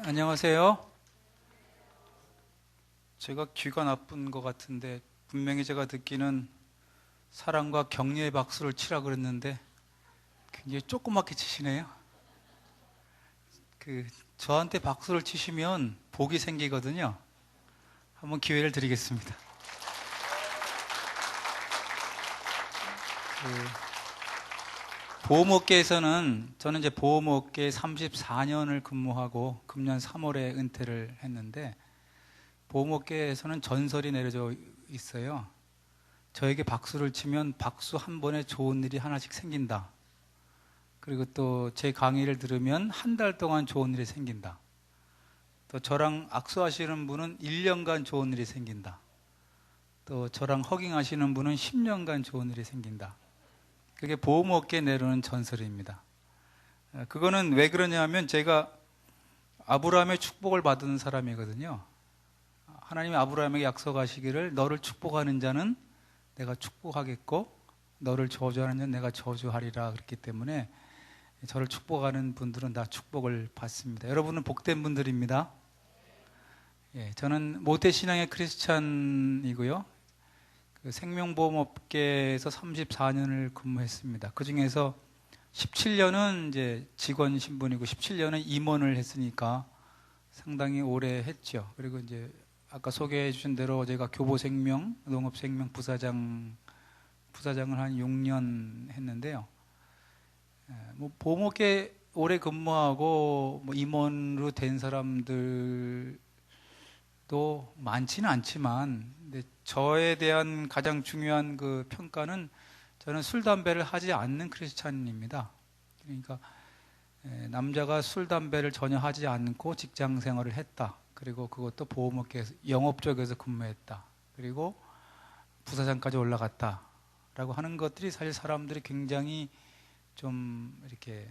안녕하세요. 제가 귀가 나쁜 것 같은데 분명히 제가 듣기는 사랑과 격려의 박수를 치라 그랬는데 굉장히 조그맣게 치시네요. 그 저한테 박수를 치시면 복이 생기거든요. 한번 기회를 드리겠습니다. 보험업계에서는 저는 이제 보험업계에 34년을 근무하고 금년 3월에 은퇴를 했는데 보험업계에서는 전설이 내려져 있어요. 저에게 박수를 치면 박수 한 번에 좋은 일이 하나씩 생긴다. 그리고 또 제 강의를 들으면 한 달 동안 좋은 일이 생긴다. 또 저랑 악수하시는 분은 1년간 좋은 일이 생긴다. 또 저랑 허깅하시는 분은 10년간 좋은 일이 생긴다. 그게 보험업계에 내려오는 전설입니다. 그거는 왜 그러냐면 제가 아브라함의 축복을 받은 사람이거든요. 하나님이 아브라함에게 약속하시기를 너를 축복하는 자는 내가 축복하겠고 너를 저주하는 자는 내가 저주하리라 그랬기 때문에 저를 축복하는 분들은 다 축복을 받습니다. 여러분은 복된 분들입니다. 저는 모태신앙의 크리스찬이고요. 그 생명보험업계에서 34년을 근무했습니다. 그 중에서 17년은 이제 직원 신분이고 17년은 임원을 했으니까 상당히 오래 했죠. 그리고 이제 아까 소개해 주신 대로 제가 교보생명, 농업생명 부사장을 한 6년 했는데요. 뭐 보험업계 오래 근무하고 뭐 임원으로 된 사람들도 많지는 않지만, 근데 저에 대한 가장 중요한 그 평가는 저는 술 담배를 하지 않는 크리스찬입니다. 그러니까 남자가 술 담배를 전혀 하지 않고 직장 생활을 했다. 그리고 그것도 보험업계에서 영업 쪽에서 근무했다. 그리고 부사장까지 올라갔다. 라고 하는 것들이 사실 사람들이 굉장히 좀 이렇게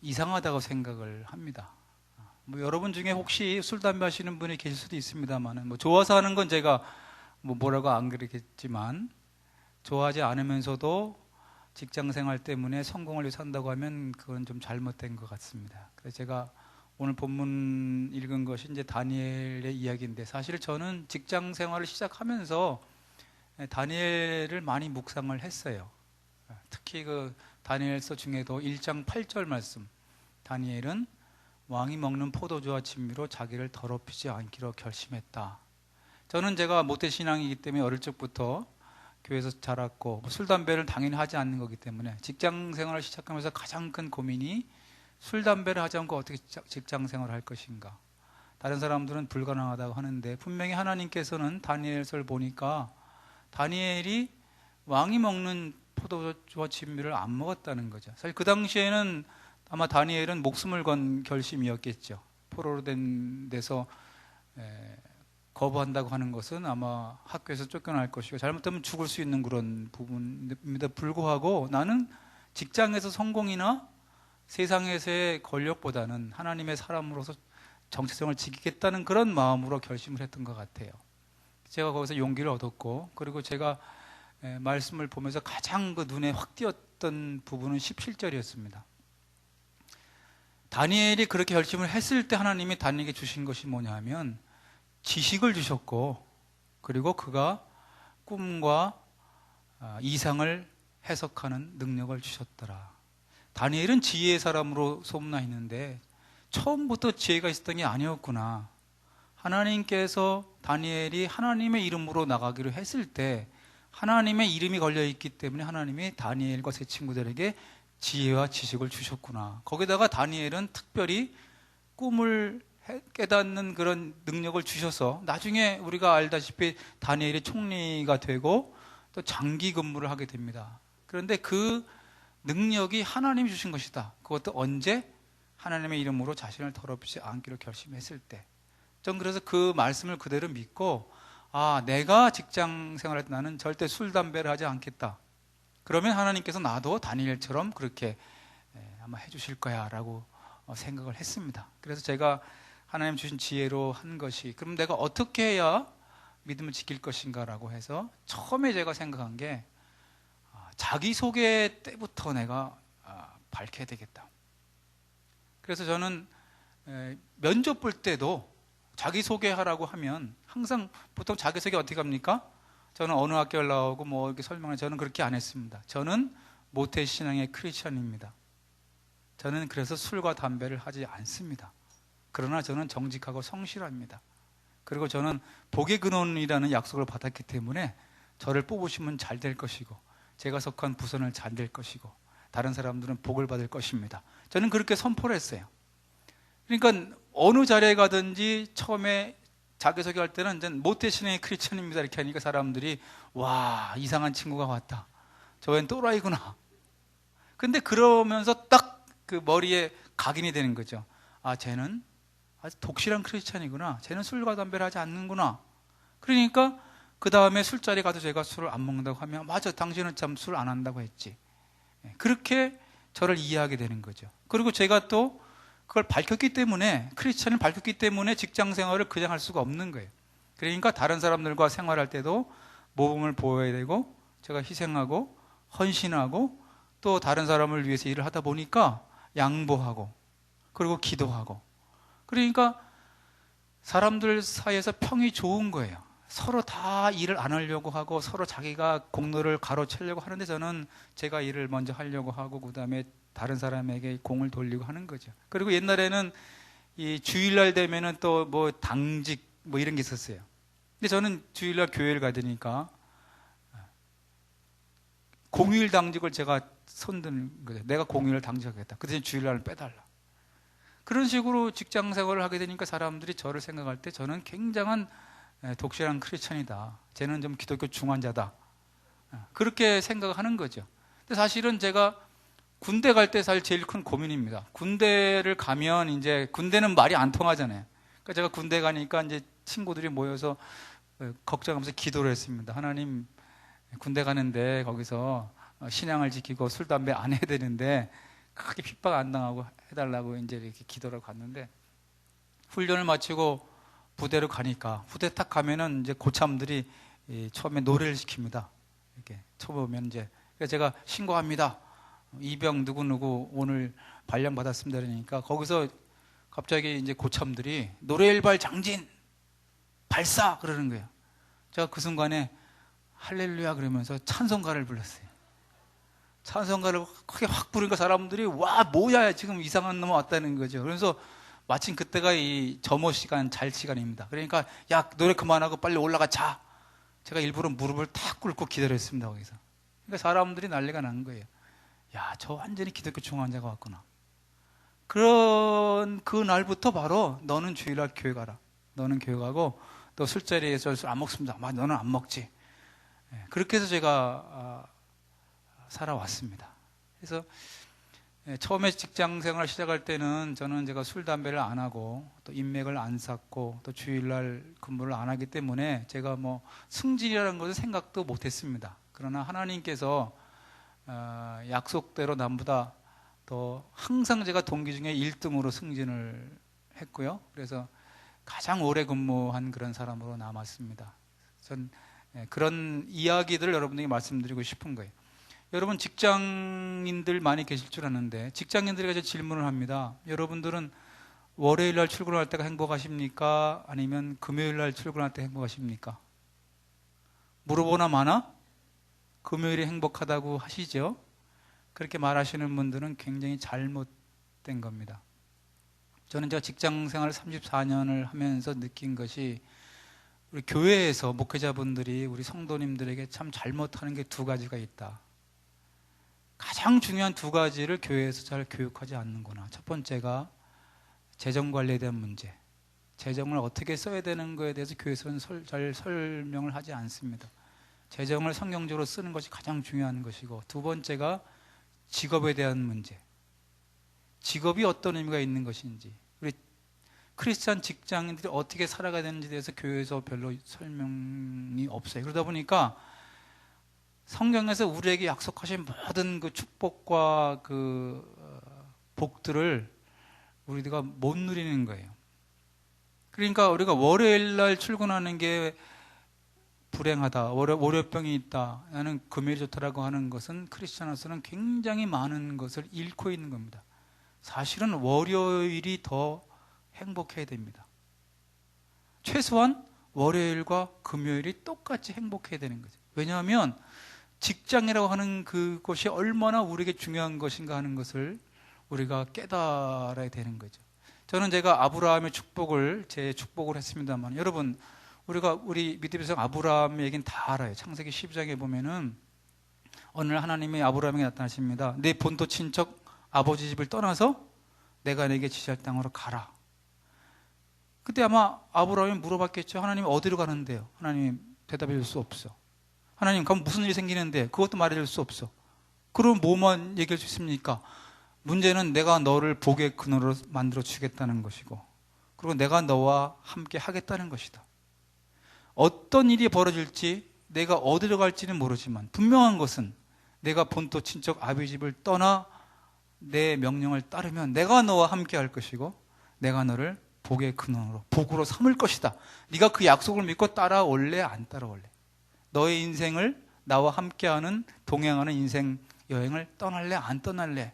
이상하다고 생각을 합니다. 뭐 여러분 중에 혹시 술 담배 하시는 분이 계실 수도 있습니다만, 뭐 좋아서 하는 건 제가 뭐 뭐라고 안 그러겠지만, 좋아하지 않으면서도 직장 생활 때문에 성공을 위해서 한다고 하면 그건 좀 잘못된 것 같습니다. 그래서 제가 오늘 본문 읽은 것이 이제 다니엘의 이야기인데, 사실 저는 직장 생활을 시작하면서 다니엘을 많이 묵상을 했어요. 특히 그 다니엘서 중에도 1장 8절 말씀, 다니엘은 왕이 먹는 포도주와 진미로 자기를 더럽히지 않기로 결심했다. 저는 제가 모태신앙이기 때문에 어릴 적부터 교회에서 자랐고 술 담배를 당연히 하지 않는 거기 때문에 직장 생활을 시작하면서 가장 큰 고민이 술 담배를 하지 않고 어떻게 직장 생활을 할 것인가. 다른 사람들은 불가능하다고 하는데 분명히 하나님께서는 다니엘서를 보니까 다니엘이 왕이 먹는 포도주와 진미를 안 먹었다는 거죠. 사실 그 당시에는 아마 다니엘은 목숨을 건 결심이었겠죠. 포로로 된 데서 거부한다고 하는 것은 아마 학교에서 쫓겨날 것이고 잘못하면 죽을 수 있는 그런 부분임에도 불구하고 나는 직장에서 성공이나 세상에서의 권력보다는 하나님의 사람으로서 정체성을 지키겠다는 그런 마음으로 결심을 했던 것 같아요. 제가 거기서 용기를 얻었고, 그리고 제가 말씀을 보면서 가장 그 눈에 확 띄었던 부분은 17절이었습니다. 다니엘이 그렇게 결심을 했을 때 하나님이 다니엘에게 주신 것이 뭐냐 하면 지식을 주셨고, 그리고 그가 꿈과 이상을 해석하는 능력을 주셨더라. 다니엘은 지혜의 사람으로 소문나 있는데 처음부터 지혜가 있었던 게 아니었구나. 하나님께서 다니엘이 하나님의 이름으로 나가기로 했을 때 하나님의 이름이 걸려있기 때문에 하나님이 다니엘과 세 친구들에게 지혜와 지식을 주셨구나. 거기다가 다니엘은 특별히 꿈을 깨닫는 그런 능력을 주셔서 나중에 우리가 알다시피 다니엘이 총리가 되고 또 장기 근무를 하게 됩니다. 그런데 그 능력이 하나님이 주신 것이다. 그것도 언제? 하나님의 이름으로 자신을 더럽히지 않기로 결심했을 때. 전 그래서 그 말씀을 그대로 믿고, 내가 직장 생활할 때 나는 절대 술, 담배를 하지 않겠다. 그러면 하나님께서 나도 다니엘처럼 그렇게 아마 해주실 거야 라고 생각을 했습니다. 그래서 제가 하나님 주신 지혜로 한 것이, 그럼 내가 어떻게 해야 믿음을 지킬 것인가 라고 해서 처음에 제가 생각한 게 자기소개 때부터 내가 밝혀야 되겠다. 그래서 저는 면접 볼 때도 자기소개하라고 하면 항상 보통 자기소개 어떻게 합니까? 저는 어느 학교를 나오고 뭐 이렇게 설명을, 저는 그렇게 안 했습니다. 저는 모태신앙의 크리스천입니다. 저는 그래서 술과 담배를 하지 않습니다. 그러나 저는 정직하고 성실합니다. 그리고 저는 복의 근원이라는 약속을 받았기 때문에 저를 뽑으시면 잘 될 것이고, 제가 속한 부서는 잘 될 것이고, 다른 사람들은 복을 받을 것입니다. 저는 그렇게 선포를 했어요. 그러니까 어느 자리에 가든지 처음에 자기소개할 때는 이제 모태신앙의 크리스천입니다 이렇게 하니까 사람들이 와, 이상한 친구가 왔다, 저웬 또라이구나. 근데 그러면서 딱 그 머리에 각인이 되는 거죠. 아, 쟤는 아주 독실한 크리스찬이구나, 쟤는 술과 담배를 하지 않는구나. 그러니까 그 다음에 술자리 가도 제가 술을 안 먹는다고 하면, 맞아, 당신은 참 술 안 한다고 했지. 그렇게 저를 이해하게 되는 거죠. 그리고 제가 또 그걸 밝혔기 때문에, 크리스찬을 밝혔기 때문에 직장 생활을 그냥 할 수가 없는 거예요. 그러니까 다른 사람들과 생활할 때도 모범을 보여야 되고, 제가 희생하고 헌신하고 또 다른 사람을 위해서 일을 하다 보니까 양보하고 그리고 기도하고, 그러니까 사람들 사이에서 평이 좋은 거예요. 서로 다 일을 안 하려고 하고 서로 자기가 공로를 가로채려고 하는데, 저는 제가 일을 먼저 하려고 하고 그 다음에 다른 사람에게 공을 돌리고 하는 거죠. 그리고 옛날에는 이 주일날 되면은 또 뭐 당직 뭐 이런 게 있었어요. 근데 저는 주일날 교회를 가야 공휴일 당직을 제가 손드는 거예요. 내가 공휴일 당직하겠다, 그 대신 주일날은 빼달라. 그런 식으로 직장 생활을 하게 되니까 사람들이 저를 생각할 때 저는 굉장한 독실한 크리스천이다, 쟤는 좀 기독교 중환자다, 그렇게 생각하는 거죠. 근데 사실은 제가 군대 갈 때 사실 제일 큰 고민입니다. 군대를 가면 이제 군대는 말이 안 통하잖아요. 그러니까 제가 군대 가니까 이제 친구들이 모여서 걱정하면서 기도를 했습니다. 하나님, 군대 가는데 거기서 신앙을 지키고 술, 담배 안 해야 되는데 크게 핍박 안 당하고 해달라고 이제 이렇게 기도를 갔는데, 훈련을 마치고 부대로 가니까, 부대 딱 가면은 이제 고참들이 처음에 노래를 시킵니다. 이렇게 쳐보면 이제, 그래서 제가 신고합니다. 이병 누구누구 오늘 발령 받았습니다. 그러니까 거기서 갑자기 이제 고참들이 노래일발 장진 발사 그러는 거예요. 제가 그 순간에 할렐루야 그러면서 찬송가를 불렀어요. 찬송가를 크게 확 부르니까 사람들이 와, 뭐야, 지금 이상한 놈 왔다는 거죠. 그래서 마침 그때가 이 점호 시간, 잘 시간입니다. 그러니까 야, 노래 그만하고 빨리 올라가 자. 제가 일부러 무릎을 탁 꿇고 기다렸습니다, 거기서. 그러니까 사람들이 난리가 난 거예요. 야, 저 완전히 기독교 중환자가 왔구나. 그런 그 날부터 바로 너는 주일날 교회 가라, 너는 교회 가고 또 술자리에서 술 안 먹습니다, 너는 안 먹지. 그렇게 해서 제가 살아왔습니다. 그래서 처음에 직장 생활 시작할 때는 저는 제가 술, 담배를 안 하고 또 인맥을 안 쌓고 또 주일날 근무를 안 하기 때문에 제가 뭐 승진이라는 것을 생각도 못 했습니다. 그러나 하나님께서 약속대로 남보다 더 항상 제가 동기 중에 1등으로 승진을 했고요. 그래서 가장 오래 근무한 그런 사람으로 남았습니다. 전 그런 이야기들을 여러분들에게 말씀드리고 싶은 거예요. 여러분 직장인들 많이 계실 줄 아는데, 직장인들에게 질문을 합니다. 여러분들은 월요일 날 출근할 때가 행복하십니까? 아니면 금요일 날 출근할 때 행복하십니까? 물어보나 마나 금요일이 행복하다고 하시죠? 그렇게 말하시는 분들은 굉장히 잘못된 겁니다. 저는 제가 직장 생활 34년을 하면서 느낀 것이, 우리 교회에서 목회자분들이 우리 성도님들에게 참 잘못하는 게 두 가지가 있다. 가장 중요한 두 가지를 교회에서 잘 교육하지 않는구나. 첫 번째가 재정 관리에 대한 문제. 재정을 어떻게 써야 되는 거에 대해서 교회에서는 잘 설명을 하지 않습니다. 재정을 성경적으로 쓰는 것이 가장 중요한 것이고, 두 번째가 직업에 대한 문제. 직업이 어떤 의미가 있는 것인지, 우리 크리스찬 직장인들이 어떻게 살아가야 되는지에 대해서 교회에서 별로 설명이 없어요. 그러다 보니까 성경에서 우리에게 약속하신 모든 그 축복과 그 복들을 우리가 못 누리는 거예요. 그러니까 우리가 월요일 날 출근하는 게 불행하다, 월요병이 있다, 나는 금요일이 좋다라고 하는 것은 크리스찬으로서는 굉장히 많은 것을 잃고 있는 겁니다. 사실은 월요일이 더 행복해야 됩니다. 최소한 월요일과 금요일이 똑같이 행복해야 되는 거죠. 왜냐하면 직장이라고 하는 그것이 얼마나 우리에게 중요한 것인가 하는 것을 우리가 깨달아야 되는 거죠. 저는 제가 아브라함의 축복을 제 축복을 했습니다만, 여러분 우리 믿음의 성 아브라함의 얘기는 다 알아요. 창세기 12장에 보면은 어느 날 하나님이 아브라함에게 나타나십니다. 내 본토 친척 아버지 집을 떠나서 내가 내게 지시할 땅으로 가라. 그때 아마 아브라함이 물어봤겠죠. 하나님 어디로 가는데요? 하나님 대답해 줄 수 없어. 하나님 그럼 무슨 일이 생기는데? 그것도 말해줄 수 없어. 그럼 뭐만 얘기할 수 있습니까? 문제는 내가 너를 복의 근원으로 만들어 주겠다는 것이고, 그리고 내가 너와 함께 하겠다는 것이다. 어떤 일이 벌어질지, 내가 어디로 갈지는 모르지만 분명한 것은 내가 본토 친척 아비 집을 떠나 내 명령을 따르면 내가 너와 함께 할 것이고, 내가 너를 복의 근원으로, 복으로 삼을 것이다. 네가 그 약속을 믿고 따라올래 안 따라올래? 너의 인생을 나와 함께하는, 동행하는 인생 여행을 떠날래 안 떠날래?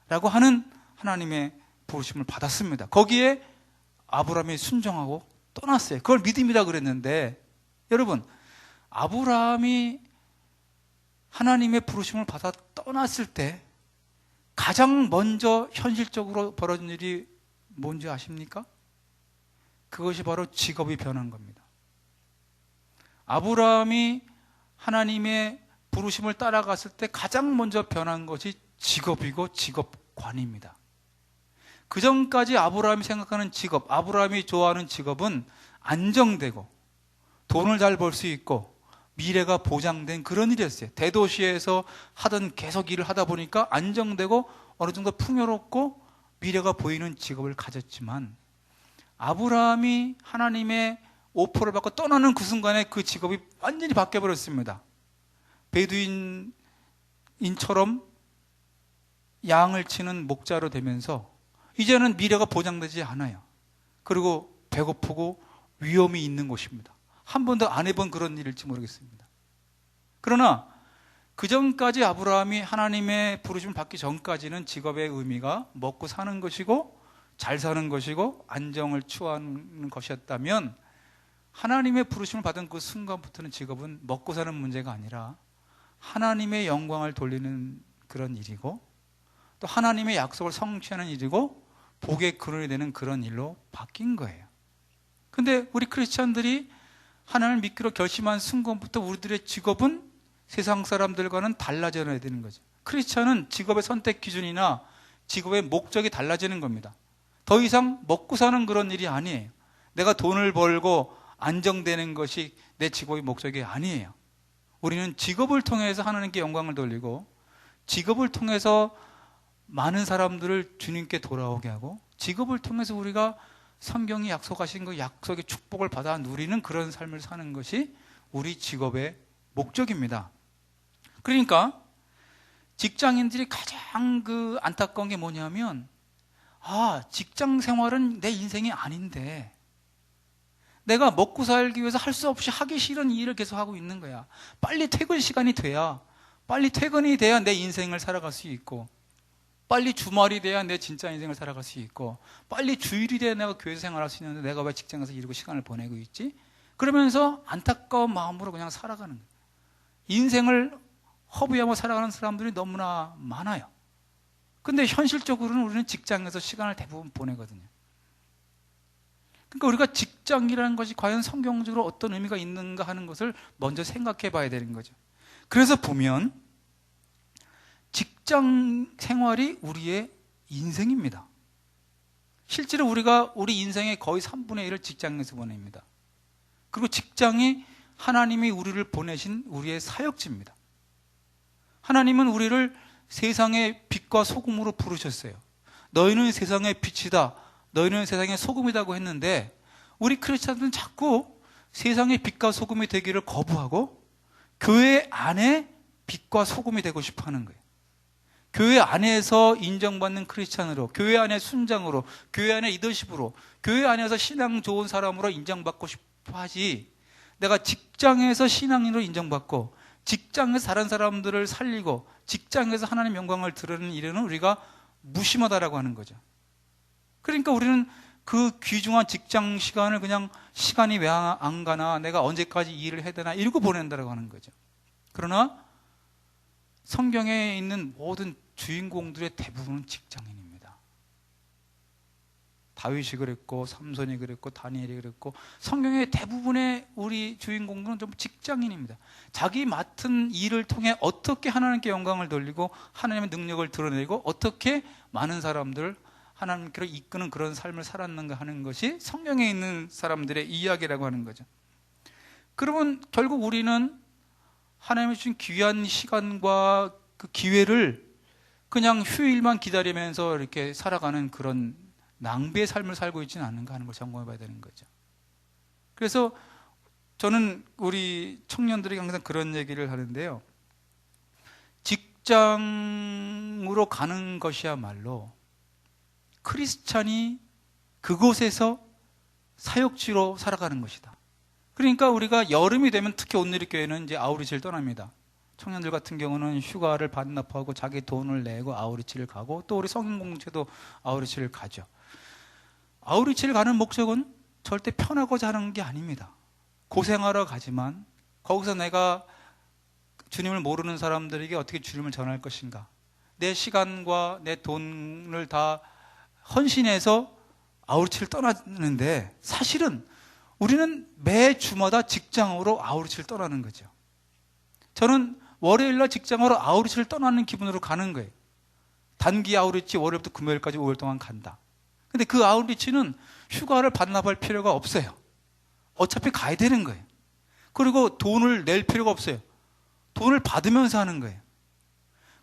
라고 하는 하나님의 부르심을 받았습니다. 거기에 아브라함이 순종하고 떠났어요. 그걸 믿음이라 그랬는데, 여러분 아브라함이 하나님의 부르심을 받아 떠났을 때 가장 먼저 현실적으로 벌어진 일이 뭔지 아십니까? 그것이 바로 직업이 변한 겁니다. 아브라함이 하나님의 부르심을 따라갔을 때 가장 먼저 변한 것이 직업이고 직업관입니다. 그 전까지 아브라함이 생각하는 직업, 아브라함이 좋아하는 직업은 안정되고 돈을 잘 벌 수 있고 미래가 보장된 그런 일이었어요. 대도시에서 하던 계속 일을 하다 보니까 안정되고 어느 정도 풍요롭고 미래가 보이는 직업을 가졌지만, 아브라함이 하나님의 오퍼를 받고 떠나는 그 순간에 그 직업이 완전히 바뀌어버렸습니다. 베두인인처럼 양을 치는 목자로 되면서 이제는 미래가 보장되지 않아요. 그리고 배고프고 위험이 있는 곳입니다. 한 번도 안 해본 그런 일일지 모르겠습니다. 그러나 그 전까지 아브라함이 하나님의 부르심을 받기 전까지는 직업의 의미가 먹고 사는 것이고 잘 사는 것이고 안정을 추구하는 것이었다면, 하나님의 부르심을 받은 그 순간부터는 직업은 먹고 사는 문제가 아니라 하나님의 영광을 돌리는 그런 일이고, 또 하나님의 약속을 성취하는 일이고 복의 근원이 되는 그런 일로 바뀐 거예요. 근데 우리 크리스찬들이 하나님을 믿기로 결심한 순간부터 우리들의 직업은 세상 사람들과는 달라져야 되는 거죠. 크리스찬은 직업의 선택 기준이나 직업의 목적이 달라지는 겁니다. 더 이상 먹고 사는 그런 일이 아니에요. 내가 돈을 벌고 안정되는 것이 내 직업의 목적이 아니에요. 우리는 직업을 통해서 하나님께 영광을 돌리고, 직업을 통해서 많은 사람들을 주님께 돌아오게 하고, 직업을 통해서 우리가 성경이 약속하신 그 약속의 축복을 받아 누리는 그런 삶을 사는 것이 우리 직업의 목적입니다. 그러니까 직장인들이 가장 안타까운 게 뭐냐면, 직장 생활은 내 인생이 아닌데 내가 먹고 살기 위해서 할 수 없이 하기 싫은 일을 계속 하고 있는 거야. 빨리 퇴근 시간이 돼야, 빨리 퇴근이 돼야 내 인생을 살아갈 수 있고, 빨리 주말이 돼야 내 진짜 인생을 살아갈 수 있고, 빨리 주일이 돼야 내가 교회 생활할 수 있는데 내가 왜 직장에서 이러고 시간을 보내고 있지? 그러면서 안타까운 마음으로 그냥 살아가는 거예요. 인생을 허비하며 살아가는 사람들이 너무나 많아요. 근데 현실적으로는 우리는 직장에서 시간을 대부분 보내거든요. 그러니까 우리가 직장이라는 것이 과연 성경적으로 어떤 의미가 있는가 하는 것을 먼저 생각해 봐야 되는 거죠. 그래서 보면 직장 생활이 우리의 인생입니다. 실제로 우리가 우리 인생의 거의 3분의 1을 직장에서 보냅니다. 그리고 직장이 하나님이 우리를 보내신 우리의 사역지입니다. 하나님은 우리를 세상의 빛과 소금으로 부르셨어요. 너희는 세상의 빛이다, 너희는 세상의 소금이라고 했는데, 우리 크리스찬들은 자꾸 세상의 빛과 소금이 되기를 거부하고 교회 안에 빛과 소금이 되고 싶어 하는 거예요. 교회 안에서 인정받는 크리스찬으로, 교회 안에 순장으로, 교회 안에 리더십으로, 교회 안에서 신앙 좋은 사람으로 인정받고 싶어 하지, 내가 직장에서 신앙인으로 인정받고 직장에서 다른 사람들을 살리고 직장에서 하나님 영광을 드러내는 일에는 우리가 무심하다라고 하는 거죠. 그러니까 우리는 그 귀중한 직장 시간을 그냥 시간이 왜 안 가나, 내가 언제까지 일을 해야 되나 이러고 보낸다고 하는 거죠. 그러나 성경에 있는 모든 주인공들의 대부분은 직장인입니다. 다윗이 그랬고, 삼손이 그랬고, 다니엘이 그랬고, 성경의 대부분의 우리 주인공들은 좀 직장인입니다. 자기 맡은 일을 통해 어떻게 하나님께 영광을 돌리고 하나님의 능력을 드러내고 어떻게 많은 사람들을 하나님께로 이끄는 그런 삶을 살았는가 하는 것이 성경에 있는 사람들의 이야기라고 하는 거죠. 그러면 결국 우리는 하나님이 주신 귀한 시간과 그 기회를 그냥 휴일만 기다리면서 이렇게 살아가는 그런 낭비의 삶을 살고 있지는 않은가 하는 걸 점검해 봐야 되는 거죠. 그래서 저는 우리 청년들에게 항상 그런 얘기를 하는데요. 직장으로 가는 것이야말로 크리스찬이 그곳에서 사역지로 살아가는 것이다. 그러니까 우리가 여름이 되면 특히 온누리교회는 이제 아우리치를 떠납니다. 청년들 같은 경우는 휴가를 반납하고 자기 돈을 내고 아우리치를 가고, 또 우리 성인공동체도 아우리치를 가죠. 아우리치를 가는 목적은 절대 편하고자 하는 게 아닙니다. 고생하러 가지만 거기서 내가 주님을 모르는 사람들에게 어떻게 주님을 전할 것인가, 내 시간과 내 돈을 다 헌신해서 아우리치를 떠나는데, 사실은 우리는 매 주마다 직장으로 아우리치를 떠나는 거죠. 저는 월요일날 직장으로 아우리치를 떠나는 기분으로 가는 거예요. 단기 아우리치 월요일부터 금요일까지 5일 동안 간다. 근데 그 아우리치는 휴가를 반납할 필요가 없어요. 어차피 가야 되는 거예요. 그리고 돈을 낼 필요가 없어요. 돈을 받으면서 하는 거예요.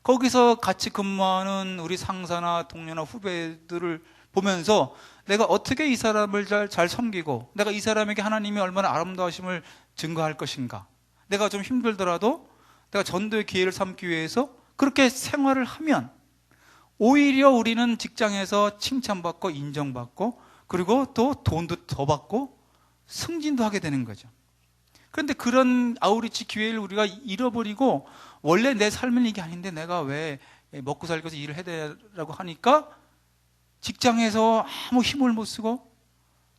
거기서 같이 근무하는 우리 상사나 동료나 후배들을 보면서 내가 어떻게 이 사람을 잘 섬기고, 내가 이 사람에게 하나님이 얼마나 아름다우심을 증거할 것인가, 내가 좀 힘들더라도 내가 전도의 기회를 삼기 위해서 그렇게 생활을 하면 오히려 우리는 직장에서 칭찬받고 인정받고, 그리고 또 돈도 더 받고 승진도 하게 되는 거죠. 그런데 그런 아우리치 기회를 우리가 잃어버리고, 원래 내 삶은 이게 아닌데 내가 왜 먹고 살기 위해서 일을 해야 되라고 하니까 직장에서 아무 힘을 못 쓰고,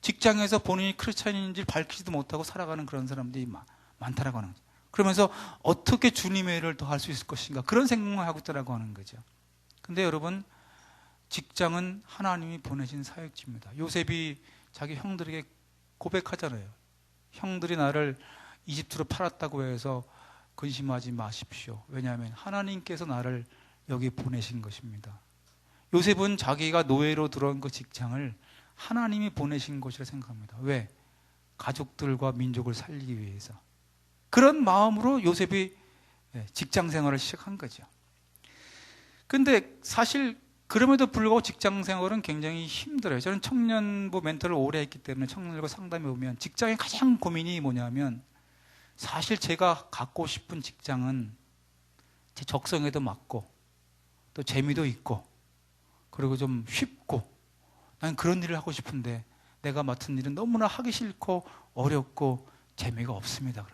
직장에서 본인이 크리스찬인지 밝히지도 못하고 살아가는 그런 사람들이 많다라고 하는 거죠. 그러면서 어떻게 주님의 일을 더 할 수 있을 것인가, 그런 생각만 하고 있다라고 하는 거죠. 근데 여러분, 직장은 하나님이 보내신 사역지입니다. 요셉이 자기 형들에게 고백하잖아요. 형들이 나를 이집트로 팔았다고 해서 근심하지 마십시오. 왜냐하면 하나님께서 나를 여기 보내신 것입니다. 요셉은 자기가 노예로 들어온 그 직장을 하나님이 보내신 것이라 생각합니다. 왜? 가족들과 민족을 살리기 위해서. 그런 마음으로 요셉이 직장 생활을 시작한 거죠. 근데 사실 그럼에도 불구하고 직장 생활은 굉장히 힘들어요. 저는 청년부 멘토를 오래 했기 때문에 청년들과 상담해 보면 직장의 가장 고민이 뭐냐면, 사실 제가 갖고 싶은 직장은 제 적성에도 맞고 또 재미도 있고 그리고 좀 쉽고, 난 그런 일을 하고 싶은데 내가 맡은 일은 너무나 하기 싫고 어렵고 재미가 없습니다.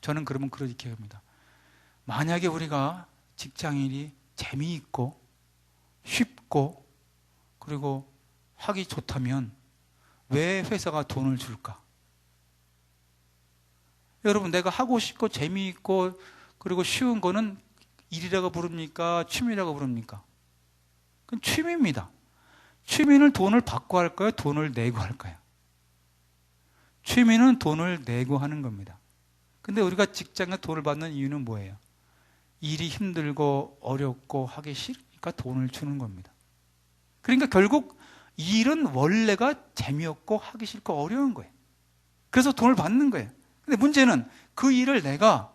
저는 그러면 그렇게 합니다. 만약에 우리가 직장인이 재미있고 쉽고 그리고 하기 좋다면 왜 회사가 돈을 줄까? 여러분, 내가 하고 싶고 재미있고 그리고 쉬운 거는 일이라고 부릅니까? 취미라고 부릅니까? 그건 취미입니다. 취미는 돈을 받고 할까요? 돈을 내고 할까요? 취미는 돈을 내고 하는 겁니다. 근데 우리가 직장에 돈을 받는 이유는 뭐예요? 일이 힘들고 어렵고 하기 싫으니까 돈을 주는 겁니다. 그러니까 결국 일은 원래가 재미없고 하기 싫고 어려운 거예요. 그래서 돈을 받는 거예요. 근데 문제는 그 일을 내가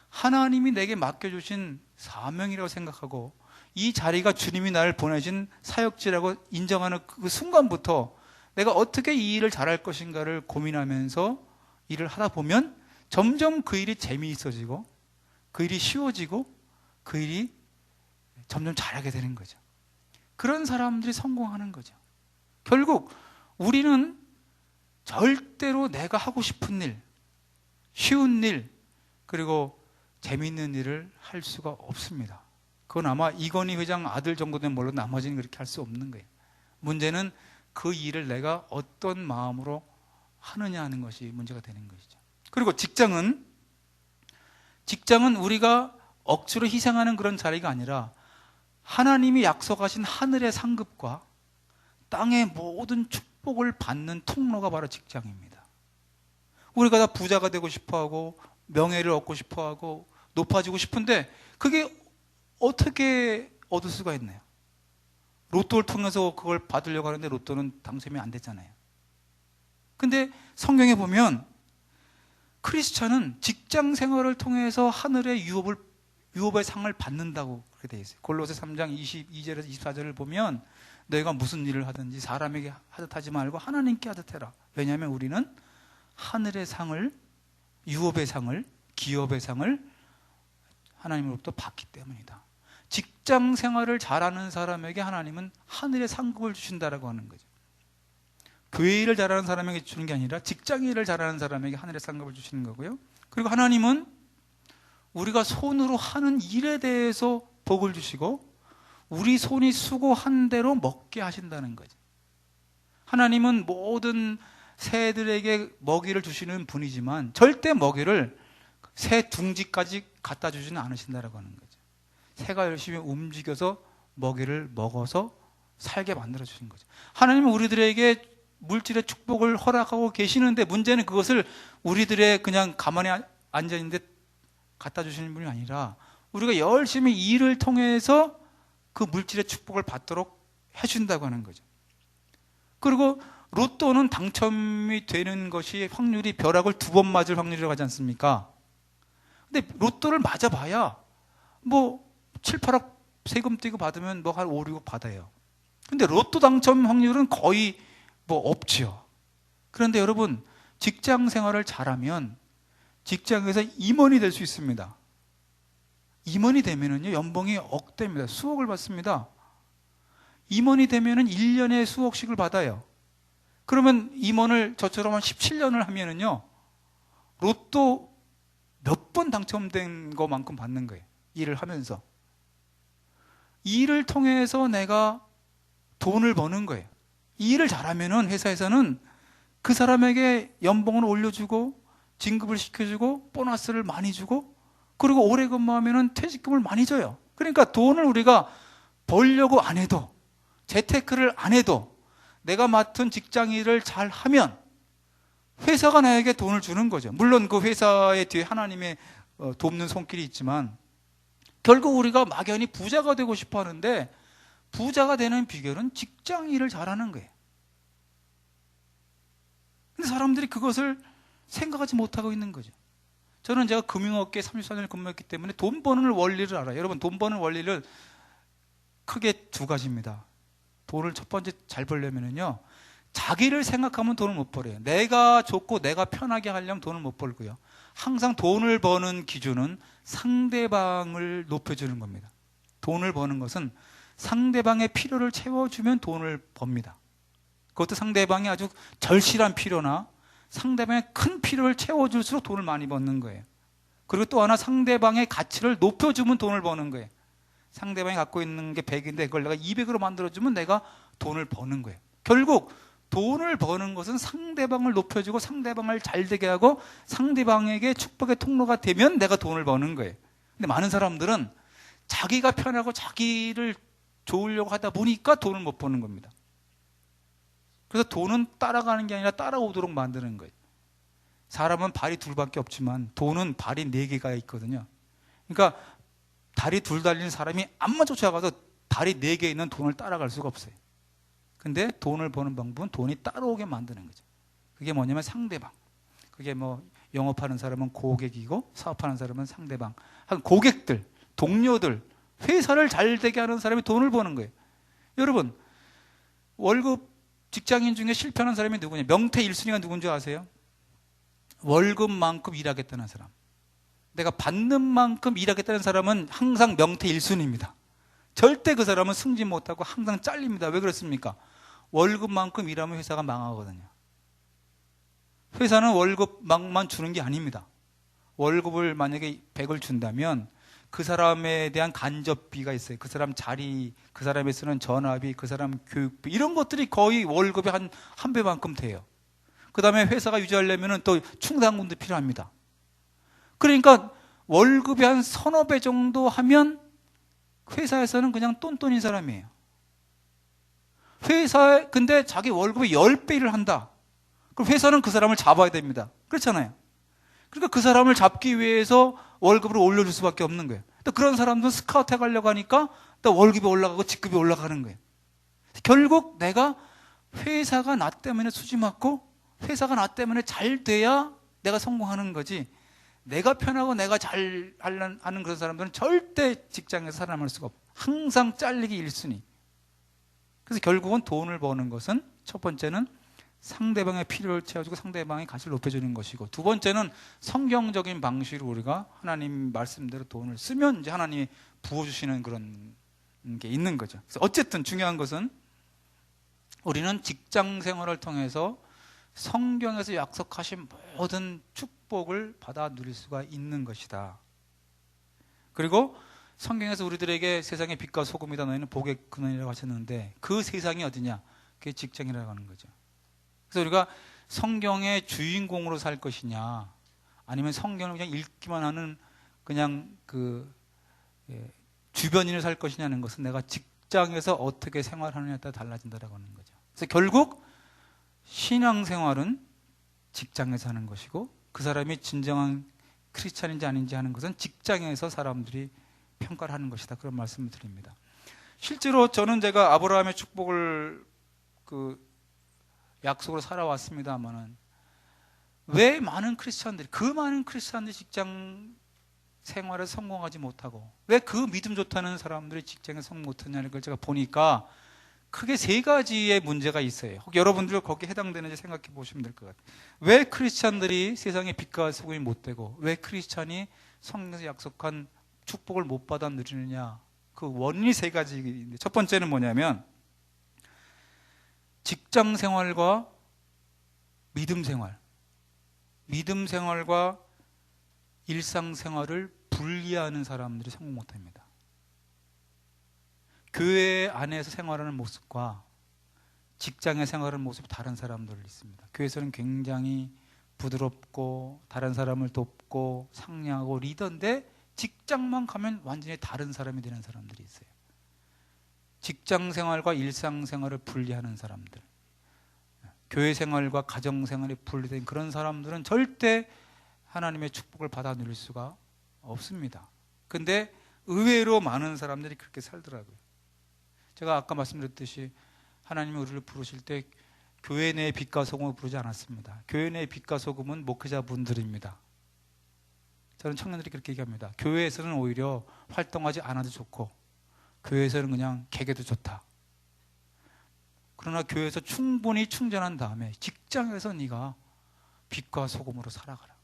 하나님이 내게 맡겨주신 사명이라고 생각하고, 이 자리가 주님이 나를 보내신 사역지라고 인정하는 그 순간부터 내가 어떻게 이 일을 잘할 것인가를 고민하면서 일을 하다 보면 점점 그 일이 재미있어지고 그 일이 쉬워지고 그 일이 점점 잘하게 되는 거죠. 그런 사람들이 성공하는 거죠. 결국 우리는 절대로 내가 하고 싶은 일, 쉬운 일, 그리고 재미있는 일을 할 수가 없습니다. 그건 아마 이건희 회장 아들 정도 되면 물론 나머지는 그렇게 할 수 없는 거예요. 문제는 그 일을 내가 어떤 마음으로 하느냐 하는 것이 문제가 되는 것이죠. 그리고 직장은 우리가 억지로 희생하는 그런 자리가 아니라 하나님이 약속하신 하늘의 상급과 땅의 모든 축복을 받는 통로가 바로 직장입니다. 우리가 다 부자가 되고 싶어하고 명예를 얻고 싶어하고 높아지고 싶은데 그게 어떻게 얻을 수가 있나요? 로또를 통해서 그걸 받으려고 하는데 로또는 당첨이 안 됐잖아요. 근데 성경에 보면 크리스찬은 직장 생활을 통해서 하늘의 유업의 상을 받는다고 그렇게 되어 있어요. 골로새 3장 22절에서 24절을 보면 너희가 무슨 일을 하든지 사람에게 하듯 하지 말고 하나님께 하듯 해라. 왜냐하면 우리는 하늘의 상을, 유업의 상을, 기업의 상을 하나님으로부터 받기 때문이다. 직장 생활을 잘하는 사람에게 하나님은 하늘의 상급을 주신다라고 하는 거죠. 교회 일을 잘하는 사람에게 주는 게 아니라 직장 일을 잘하는 사람에게 하늘의 상급을 주시는 거고요. 그리고 하나님은 우리가 손으로 하는 일에 대해서 복을 주시고 우리 손이 수고한 대로 먹게 하신다는 거죠. 하나님은 모든 새들에게 먹이를 주시는 분이지만 절대 먹이를 새 둥지까지 갖다 주지는 않으신다라고 하는 거죠. 새가 열심히 움직여서 먹이를 먹어서 살게 만들어 주신 거죠. 하나님은 우리들에게 물질의 축복을 허락하고 계시는데 문제는 그것을 우리들의 그냥 가만히 앉아 있는데 갖다 주시는 분이 아니라 우리가 열심히 일을 통해서 그 물질의 축복을 받도록 해준다고 하는 거죠. 그리고 로또는 당첨이 되는 것이 확률이 벼락을 2번 맞을 확률이라고 하지 않습니까? 근데 로또를 맞아봐야 뭐 7, 8억 세금 떼고 받으면 뭐 한 5, 6억 받아요. 근데 로또 당첨 확률은 거의 뭐 없지요. 그런데 여러분, 직장 생활을 잘하면 직장에서 임원이 될 수 있습니다. 임원이 되면은요, 연봉이 억대입니다. 수억을 받습니다. 임원이 되면은 1년에 수억씩을 받아요. 그러면 임원을 저처럼 한 17년을 하면은요, 로또 몇 번 당첨된 것만큼 받는 거예요. 일을 하면서. 일을 통해서 내가 돈을 버는 거예요. 이 일을 잘하면은 회사에서는 그 사람에게 연봉을 올려주고 진급을 시켜주고 보너스를 많이 주고 그리고 오래 근무하면은 퇴직금을 많이 줘요. 그러니까 돈을 우리가 벌려고 안 해도 재테크를 안 해도 내가 맡은 직장 일을 잘 하면 회사가 나에게 돈을 주는 거죠. 물론 그 회사의 뒤에 하나님의 돕는 손길이 있지만 결국 우리가 막연히 부자가 되고 싶어 하는데 부자가 되는 비결은 직장 일을 잘하는 거예요. 근데 사람들이 그것을 생각하지 못하고 있는 거죠. 저는 제가 금융업계에 34년을 근무했기 때문에 돈 버는 원리를 알아요. 여러분, 돈 버는 원리를 크게 2가지입니다. 돈을 첫 번째 잘 벌려면요, 자기를 생각하면 돈을 못 벌어요. 내가 좋고 내가 편하게 하려면 돈을 못 벌고요. 항상 돈을 버는 기준은 상대방을 높여주는 겁니다. 돈을 버는 것은 상대방의 필요를 채워주면 돈을 법니다. 그것도 상대방이 아주 절실한 필요나 상대방의 큰 필요를 채워줄수록 돈을 많이 버는 거예요. 그리고 또 하나, 상대방의 가치를 높여주면 돈을 버는 거예요. 상대방이 갖고 있는 게 100인데 그걸 내가 200으로 만들어주면 내가 돈을 버는 거예요. 결국 돈을 버는 것은 상대방을 높여주고 상대방을 잘되게 하고 상대방에게 축복의 통로가 되면 내가 돈을 버는 거예요. 근데 많은 사람들은 자기가 편하고 자기를 좋으려고 하다 보니까 돈을 못 버는 겁니다. 그래서 돈은 따라가는 게 아니라 따라오도록 만드는 거예요. 사람은 발이 2밖에 없지만 돈은 발이 4개가 있거든요. 그러니까 다리 2 달리는 사람이 앞만 쫓아가서 다리 4개 있는 돈을 따라갈 수가 없어요. 근데 돈을 버는 방법은 돈이 따라오게 만드는 거죠. 그게 뭐냐면 상대방. 그게 뭐 영업하는 사람은 고객이고 사업하는 사람은 상대방. 한 고객들, 동료들, 회사를 잘 되게 하는 사람이 돈을 버는 거예요. 여러분, 월급 직장인 중에 실패하는 사람이 누구냐? 명태 1순위가 누군지 아세요? 월급만큼 일하겠다는 사람. 내가 받는 만큼 일하겠다는 사람은 항상 명태 1순위입니다. 절대 그 사람은 승진 못하고 항상 잘립니다. 왜 그렇습니까? 월급만큼 일하면 회사가 망하거든요. 회사는 월급만 주는 게 아닙니다. 월급을 만약에 100을 준다면 그 사람에 대한 간접비가 있어요. 그 사람 자리, 그 사람에 쓰는 전화비, 그 사람 교육비, 이런 것들이 거의 월급의 한 배만큼 돼요. 그 다음에 회사가 유지하려면 또 충당금도 필요합니다. 그러니까 월급이 한 서너 배 정도 하면 회사에서는 그냥 똔똔인 사람이에요. 회사에, 근데 자기 월급의 10배 일을 한다. 그럼 회사는 그 사람을 잡아야 됩니다. 그렇잖아요. 그러니까 그 사람을 잡기 위해서 월급을 올려줄 수밖에 없는 거예요. 또 그런 사람들은 스카우트 해가려고 하니까 또 월급이 올라가고 직급이 올라가는 거예요. 결국 내가 회사가 나 때문에 수지 맞고 회사가 나 때문에 잘 돼야 내가 성공하는 거지, 내가 편하고 내가 잘 하는 그런 사람들은 절대 직장에서 살아남을 수가 없고 항상 잘리기 1순위. 그래서 결국은 돈을 버는 것은 첫 번째는 상대방의 필요를 채워주고 상대방의 가치를 높여주는 것이고, 두 번째는 성경적인 방식으로 우리가 하나님 말씀대로 돈을 쓰면 이제 하나님이 부어주시는 그런 게 있는 거죠. 그래서 어쨌든 중요한 것은 우리는 직장 생활을 통해서 성경에서 약속하신 모든 축복을 받아 누릴 수가 있는 것이다. 그리고 성경에서 우리들에게 세상의 빛과 소금이다, 너희는 복의 근원이라고 하셨는데 그 세상이 어디냐? 그게 직장이라고 하는 거죠. 그래서 우리가 성경의 주인공으로 살 것이냐, 아니면 성경을 그냥 읽기만 하는 그냥 주변인을 살 것이냐는 것은 내가 직장에서 어떻게 생활하느냐에 따라 달라진다라고 하는 거죠. 그래서 결국 신앙생활은 직장에서 하는 것이고, 그 사람이 진정한 크리스찬인지 아닌지 하는 것은 직장에서 사람들이 평가를 하는 것이다. 그런 말씀을 드립니다. 실제로 저는 제가 아브라함의 축복을 약속으로 살아왔습니다만은 왜 많은 크리스찬들이, 그 많은 크리스찬들이 직장 생활에 성공하지 못하고 왜 그 믿음 좋다는 사람들이 직장에 성공 못하냐는 걸 제가 보니까 크게 3가지의 문제가 있어요. 혹 여러분들 거기에 해당되는지 생각해 보시면 될 것 같아요. 왜 크리스찬들이 세상의 빛과 소금이 못 되고 왜 크리스찬이 성경에서 약속한 축복을 못 받아 누리느냐, 그 원인이 3가지인데, 첫 번째는 뭐냐면 직장 생활과 믿음 생활과 일상 생활을 분리하는 사람들이 성공 못합니다. 교회 안에서 생활하는 모습과 직장에 생활하는 모습이 다른 사람들 있습니다. 교회에서는 굉장히 부드럽고 다른 사람을 돕고 상냥하고 리더인데 직장만 가면 완전히 다른 사람이 되는 사람들이 있어요. 직장 생활과 일상 생활을 분리하는 사람들, 교회 생활과 가정 생활이 분리된 그런 사람들은 절대 하나님의 축복을 받아 누릴 수가 없습니다. 근데 의외로 많은 사람들이 그렇게 살더라고요. 제가 아까 말씀드렸듯이 하나님이 우리를 부르실 때 교회 내의 빛과 소금을 부르지 않았습니다. 교회 내의 빛과 소금은 목회자분들입니다. 저는 청년들이 그렇게 얘기합니다. 교회에서는 오히려 활동하지 않아도 좋고 교회에서는 그냥 개개도 좋다. 그러나 교회에서 충분히 충전한 다음에 직장에서 네가 빛과 소금으로 살아가라.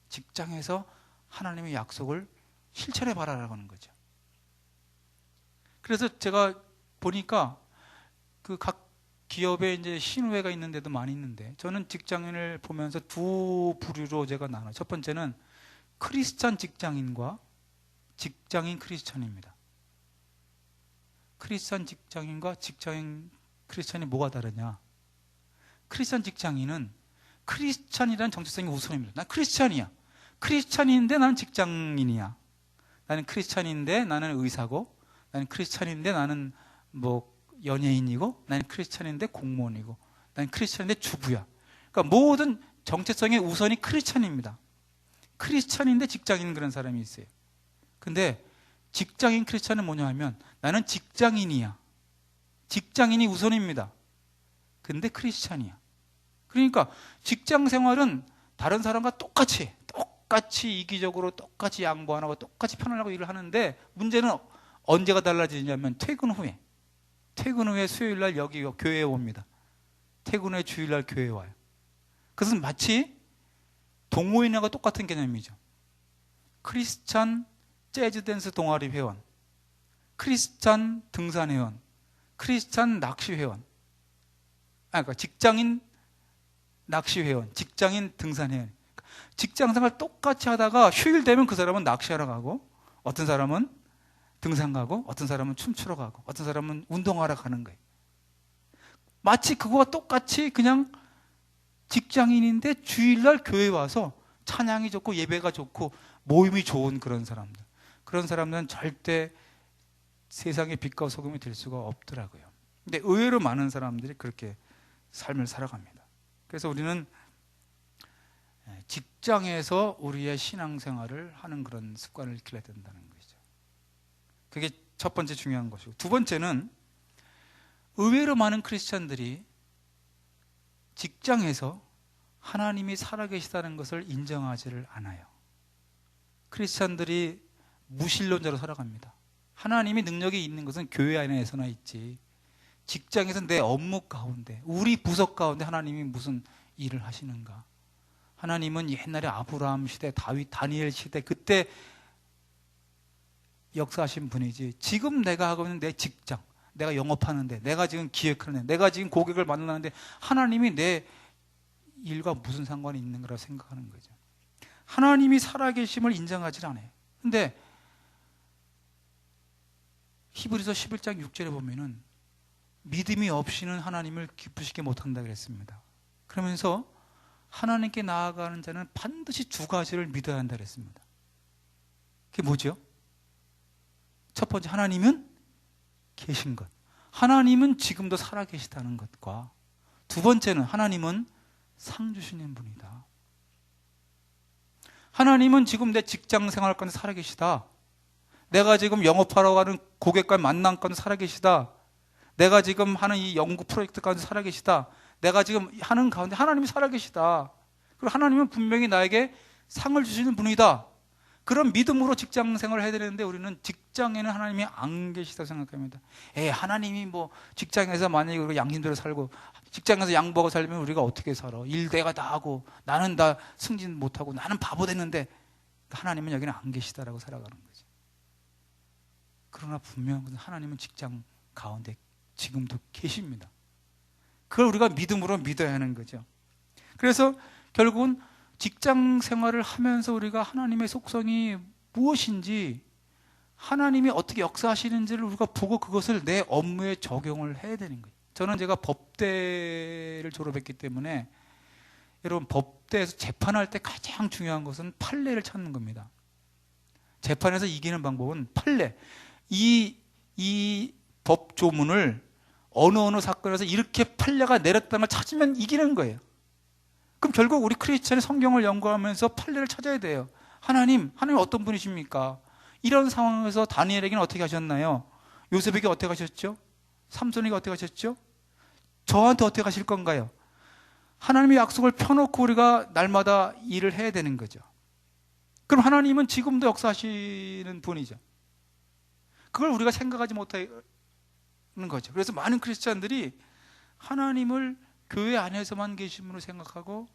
직장에서 하나님의 약속을 실천해 봐라라고 하는 거죠. 그래서 제가 보니까 그 각 기업에 이제 신우회가 있는데도 많이 있는데, 저는 직장인을 보면서 2 부류로 제가 나눠요. 첫 번째는 크리스찬 직장인과 직장인 크리스찬입니다. 크리스찬 직장인과 직장인 크리스찬이 뭐가 다르냐? 크리스찬 직장인은 크리스찬이라는 정체성이 우선입니다. 난 크리스찬이야. 크리스찬인데 나는 직장인이야. 나는 크리스찬인데 나는 의사고, 나는 크리스찬인데 나는 뭐 연예인이고, 나는 크리스찬인데 공무원이고, 나는 크리스찬인데 주부야. 그러니까 모든 정체성의 우선이 크리스찬입니다. 크리스찬인데 직장인 그런 사람이 있어요. 근데 직장인 크리스찬은 뭐냐 하면 나는 직장인이야. 직장인이 우선입니다. 근데 크리스찬이야. 그러니까 직장 생활은 다른 사람과 똑같이 이기적으로 똑같이 양보 안 하고 똑같이 편안하고 일을 하는데, 문제는 언제가 달라지냐면 퇴근 후에 수요일날 여기 교회에 옵니다. 퇴근 후에 주일날 교회에 와요. 그것은 마치 동호인과 똑같은 개념이죠. 크리스찬 재즈 댄스 동아리 회원, 크리스찬 등산 회원, 크리스찬 낚시 회원, 그러니까 직장인 낚시 회원, 직장인 등산 회원. 직장 생활 똑같이 하다가 휴일 되면 그 사람은 낚시하러 가고, 어떤 사람은 등산 가고, 어떤 사람은 춤추러 가고, 어떤 사람은 운동하러 가는 거예요. 마치 그거와 똑같이 그냥 직장인인데 주일날 교회 와서 찬양이 좋고 예배가 좋고 모임이 좋은 그런 사람들. 그런 사람들은 절대 세상의 빛과 소금이 될 수가 없더라고요. 근데 의외로 많은 사람들이 그렇게 삶을 살아갑니다. 그래서 우리는 직장에서 우리의 신앙생활을 하는 그런 습관을 길러야 된다는 것이죠. 그게 첫 번째 중요한 것이고, 두 번째는 의외로 많은 크리스찬들이 직장에서 하나님이 살아계시다는 것을 인정하지를 않아요. 크리스찬들이 무신론자로 살아갑니다. 하나님이 능력이 있는 것은 교회 안에서나 있지, 직장에서 내 업무 가운데, 우리 부서 가운데 하나님이 무슨 일을 하시는가? 하나님은 옛날에 아브라함 시대, 다윗, 다니엘 시대 그때 역사하신 분이지, 지금 내가 하고 있는 내 직장, 내가 영업하는데, 내가 지금 기획하는데, 내가 지금 고객을 만나는데 하나님이 내 일과 무슨 상관이 있는 거라고 생각하는 거죠. 하나님이 살아계심을 인정하지 않아요. 근데 히브리서 11장 6절에 보면은 믿음이 없이는 하나님을 기쁘시게 못한다 그랬습니다. 그러면서 하나님께 나아가는 자는 반드시 두 가지를 믿어야 한다 그랬습니다. 그게 뭐죠? 첫 번째, 하나님은 계신 것. 하나님은 지금도 살아계시다는 것과, 두 번째는 하나님은 상 주시는 분이다. 하나님은 지금 내 직장 생활 가운데 살아계시다. 내가 지금 영업하러 가는 고객과 만남 가운데 살아계시다. 내가 지금 하는 이 연구 프로젝트 가운데 살아계시다. 내가 지금 하는 가운데 하나님이 살아계시다. 그리고 하나님은 분명히 나에게 상을 주시는 분이다. 그런 믿음으로 직장 생활을 해야 되는데 우리는 직장에는 하나님이 안 계시다고 생각합니다. 하나님이 뭐 직장에서 만약에 우리가 양심대로 살고 직장에서 양보하고 살면 우리가 어떻게 살아? 일 내가 다 하고 나는 다 승진 못하고 나는 바보 됐는데 하나님은 여기는 안 계시다라고 살아가는 거죠. 그러나 분명한 것은 하나님은 직장 가운데 지금도 계십니다. 그걸 우리가 믿음으로 믿어야 하는 거죠. 그래서 결국은 직장 생활을 하면서 우리가 하나님의 속성이 무엇인지, 하나님이 어떻게 역사하시는지를 우리가 보고 그것을 내 업무에 적용을 해야 되는 거예요. 저는 제가 법대를 졸업했기 때문에, 여러분, 법대에서 재판할 때 가장 중요한 것은 판례를 찾는 겁니다. 재판에서 이기는 방법은 판례. 이 법조문을 어느 사건에서 이렇게 판례가 내렸다는 걸 찾으면 이기는 거예요. 그럼 결국 우리 크리스천이 성경을 연구하면서 판례를 찾아야 돼요. 하나님 어떤 분이십니까? 이런 상황에서 다니엘에게는 어떻게 하셨나요? 요셉에게 어떻게 하셨죠? 삼손에게 어떻게 하셨죠? 저한테 어떻게 하실 건가요? 하나님의 약속을 펴놓고 우리가 날마다 일을 해야 되는 거죠. 그럼 하나님은 지금도 역사하시는 분이죠. 그걸 우리가 생각하지 못하는 거죠. 그래서 많은 크리스찬들이 하나님을 교회 안에서만 계신 분으로 생각하고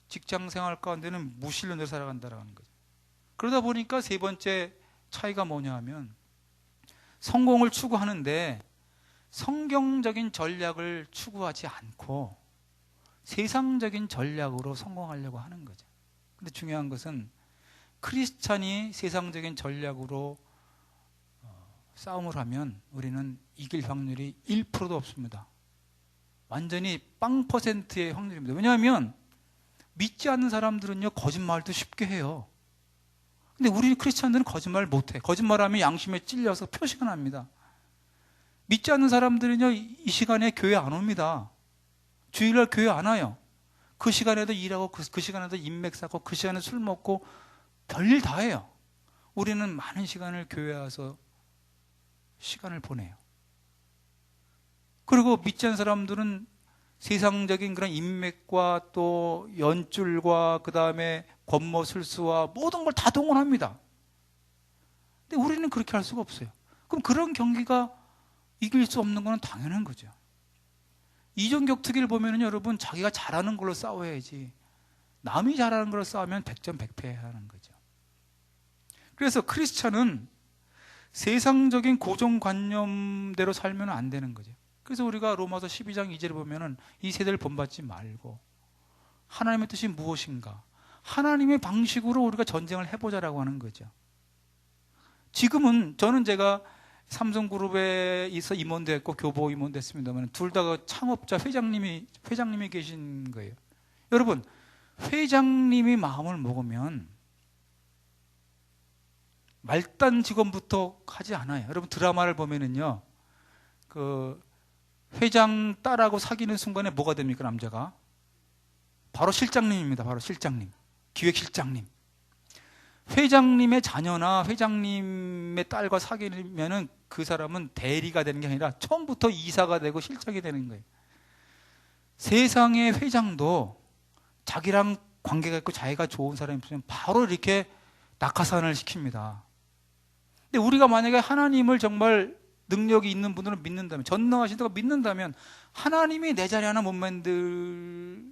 직장 생활 가운데는 무신론으로 살아간다는 거죠. 그러다 보니까 세 번째 차이가 뭐냐 하면, 성공을 추구하는데 성경적인 전략을 추구하지 않고 세상적인 전략으로 성공하려고 하는 거죠. 근데 중요한 것은 크리스찬이 세상적인 전략으로 싸움을 하면 우리는 이길 확률이 1%도 없습니다. 완전히 0%의 확률입니다. 왜냐하면 믿지 않는 사람들은요, 거짓말도 쉽게 해요. 근데 우리 크리스찬들은 거짓말 못해. 거짓말하면 양심에 찔려서 표시가 납니다. 믿지 않는 사람들은요, 이 시간에 교회 안 옵니다. 주일날 교회 안 와요. 그 시간에도 일하고 그 시간에도 인맥 쌓고 그 시간에 술 먹고 별일 다 해요. 우리는 많은 시간을 교회에 와서 시간을 보내요. 그리고 믿지 않는 사람들은 세상적인 그런 인맥과 또 연줄과 그 다음에 권모술수와 모든 걸 다 동원합니다. 근데 우리는 그렇게 할 수가 없어요. 그럼 그런 경기가 이길 수 없는 건 당연한 거죠. 이종격투기를 보면은 여러분, 자기가 잘하는 걸로 싸워야지 남이 잘하는 걸로 싸우면 백전백패하는 거죠. 그래서 크리스찬은 세상적인 고정관념대로 살면 안 되는 거죠. 그래서 우리가 로마서 12장 2절을 보면은 이 세대를 본받지 말고 하나님의 뜻이 무엇인가, 하나님의 방식으로 우리가 전쟁을 해보자라고 하는 거죠. 지금은 저는 제가 삼성그룹에 있어 임원도 했고 교보 임원도 했습니다만 둘 다 창업자 회장님이 계신 거예요. 여러분, 회장님이 마음을 먹으면 말단 직원부터 하지 않아요. 여러분, 드라마를 보면은요, 그 회장 딸하고 사귀는 순간에 뭐가 됩니까, 남자가? 바로 실장님입니다. 바로 실장님, 기획실장님. 회장님의 자녀나 회장님의 딸과 사귀면은 그 사람은 대리가 되는 게 아니라 처음부터 이사가 되고 실장이 되는 거예요. 세상의 회장도 자기랑 관계가 있고 자기가 좋은 사람이 있으면 바로 이렇게 낙하산을 시킵니다. 근데 우리가 만약에 하나님을 정말 능력이 있는 분들은 믿는다면, 전능하신다고 믿는다면 하나님이 내 자리 하나 못 만들까요?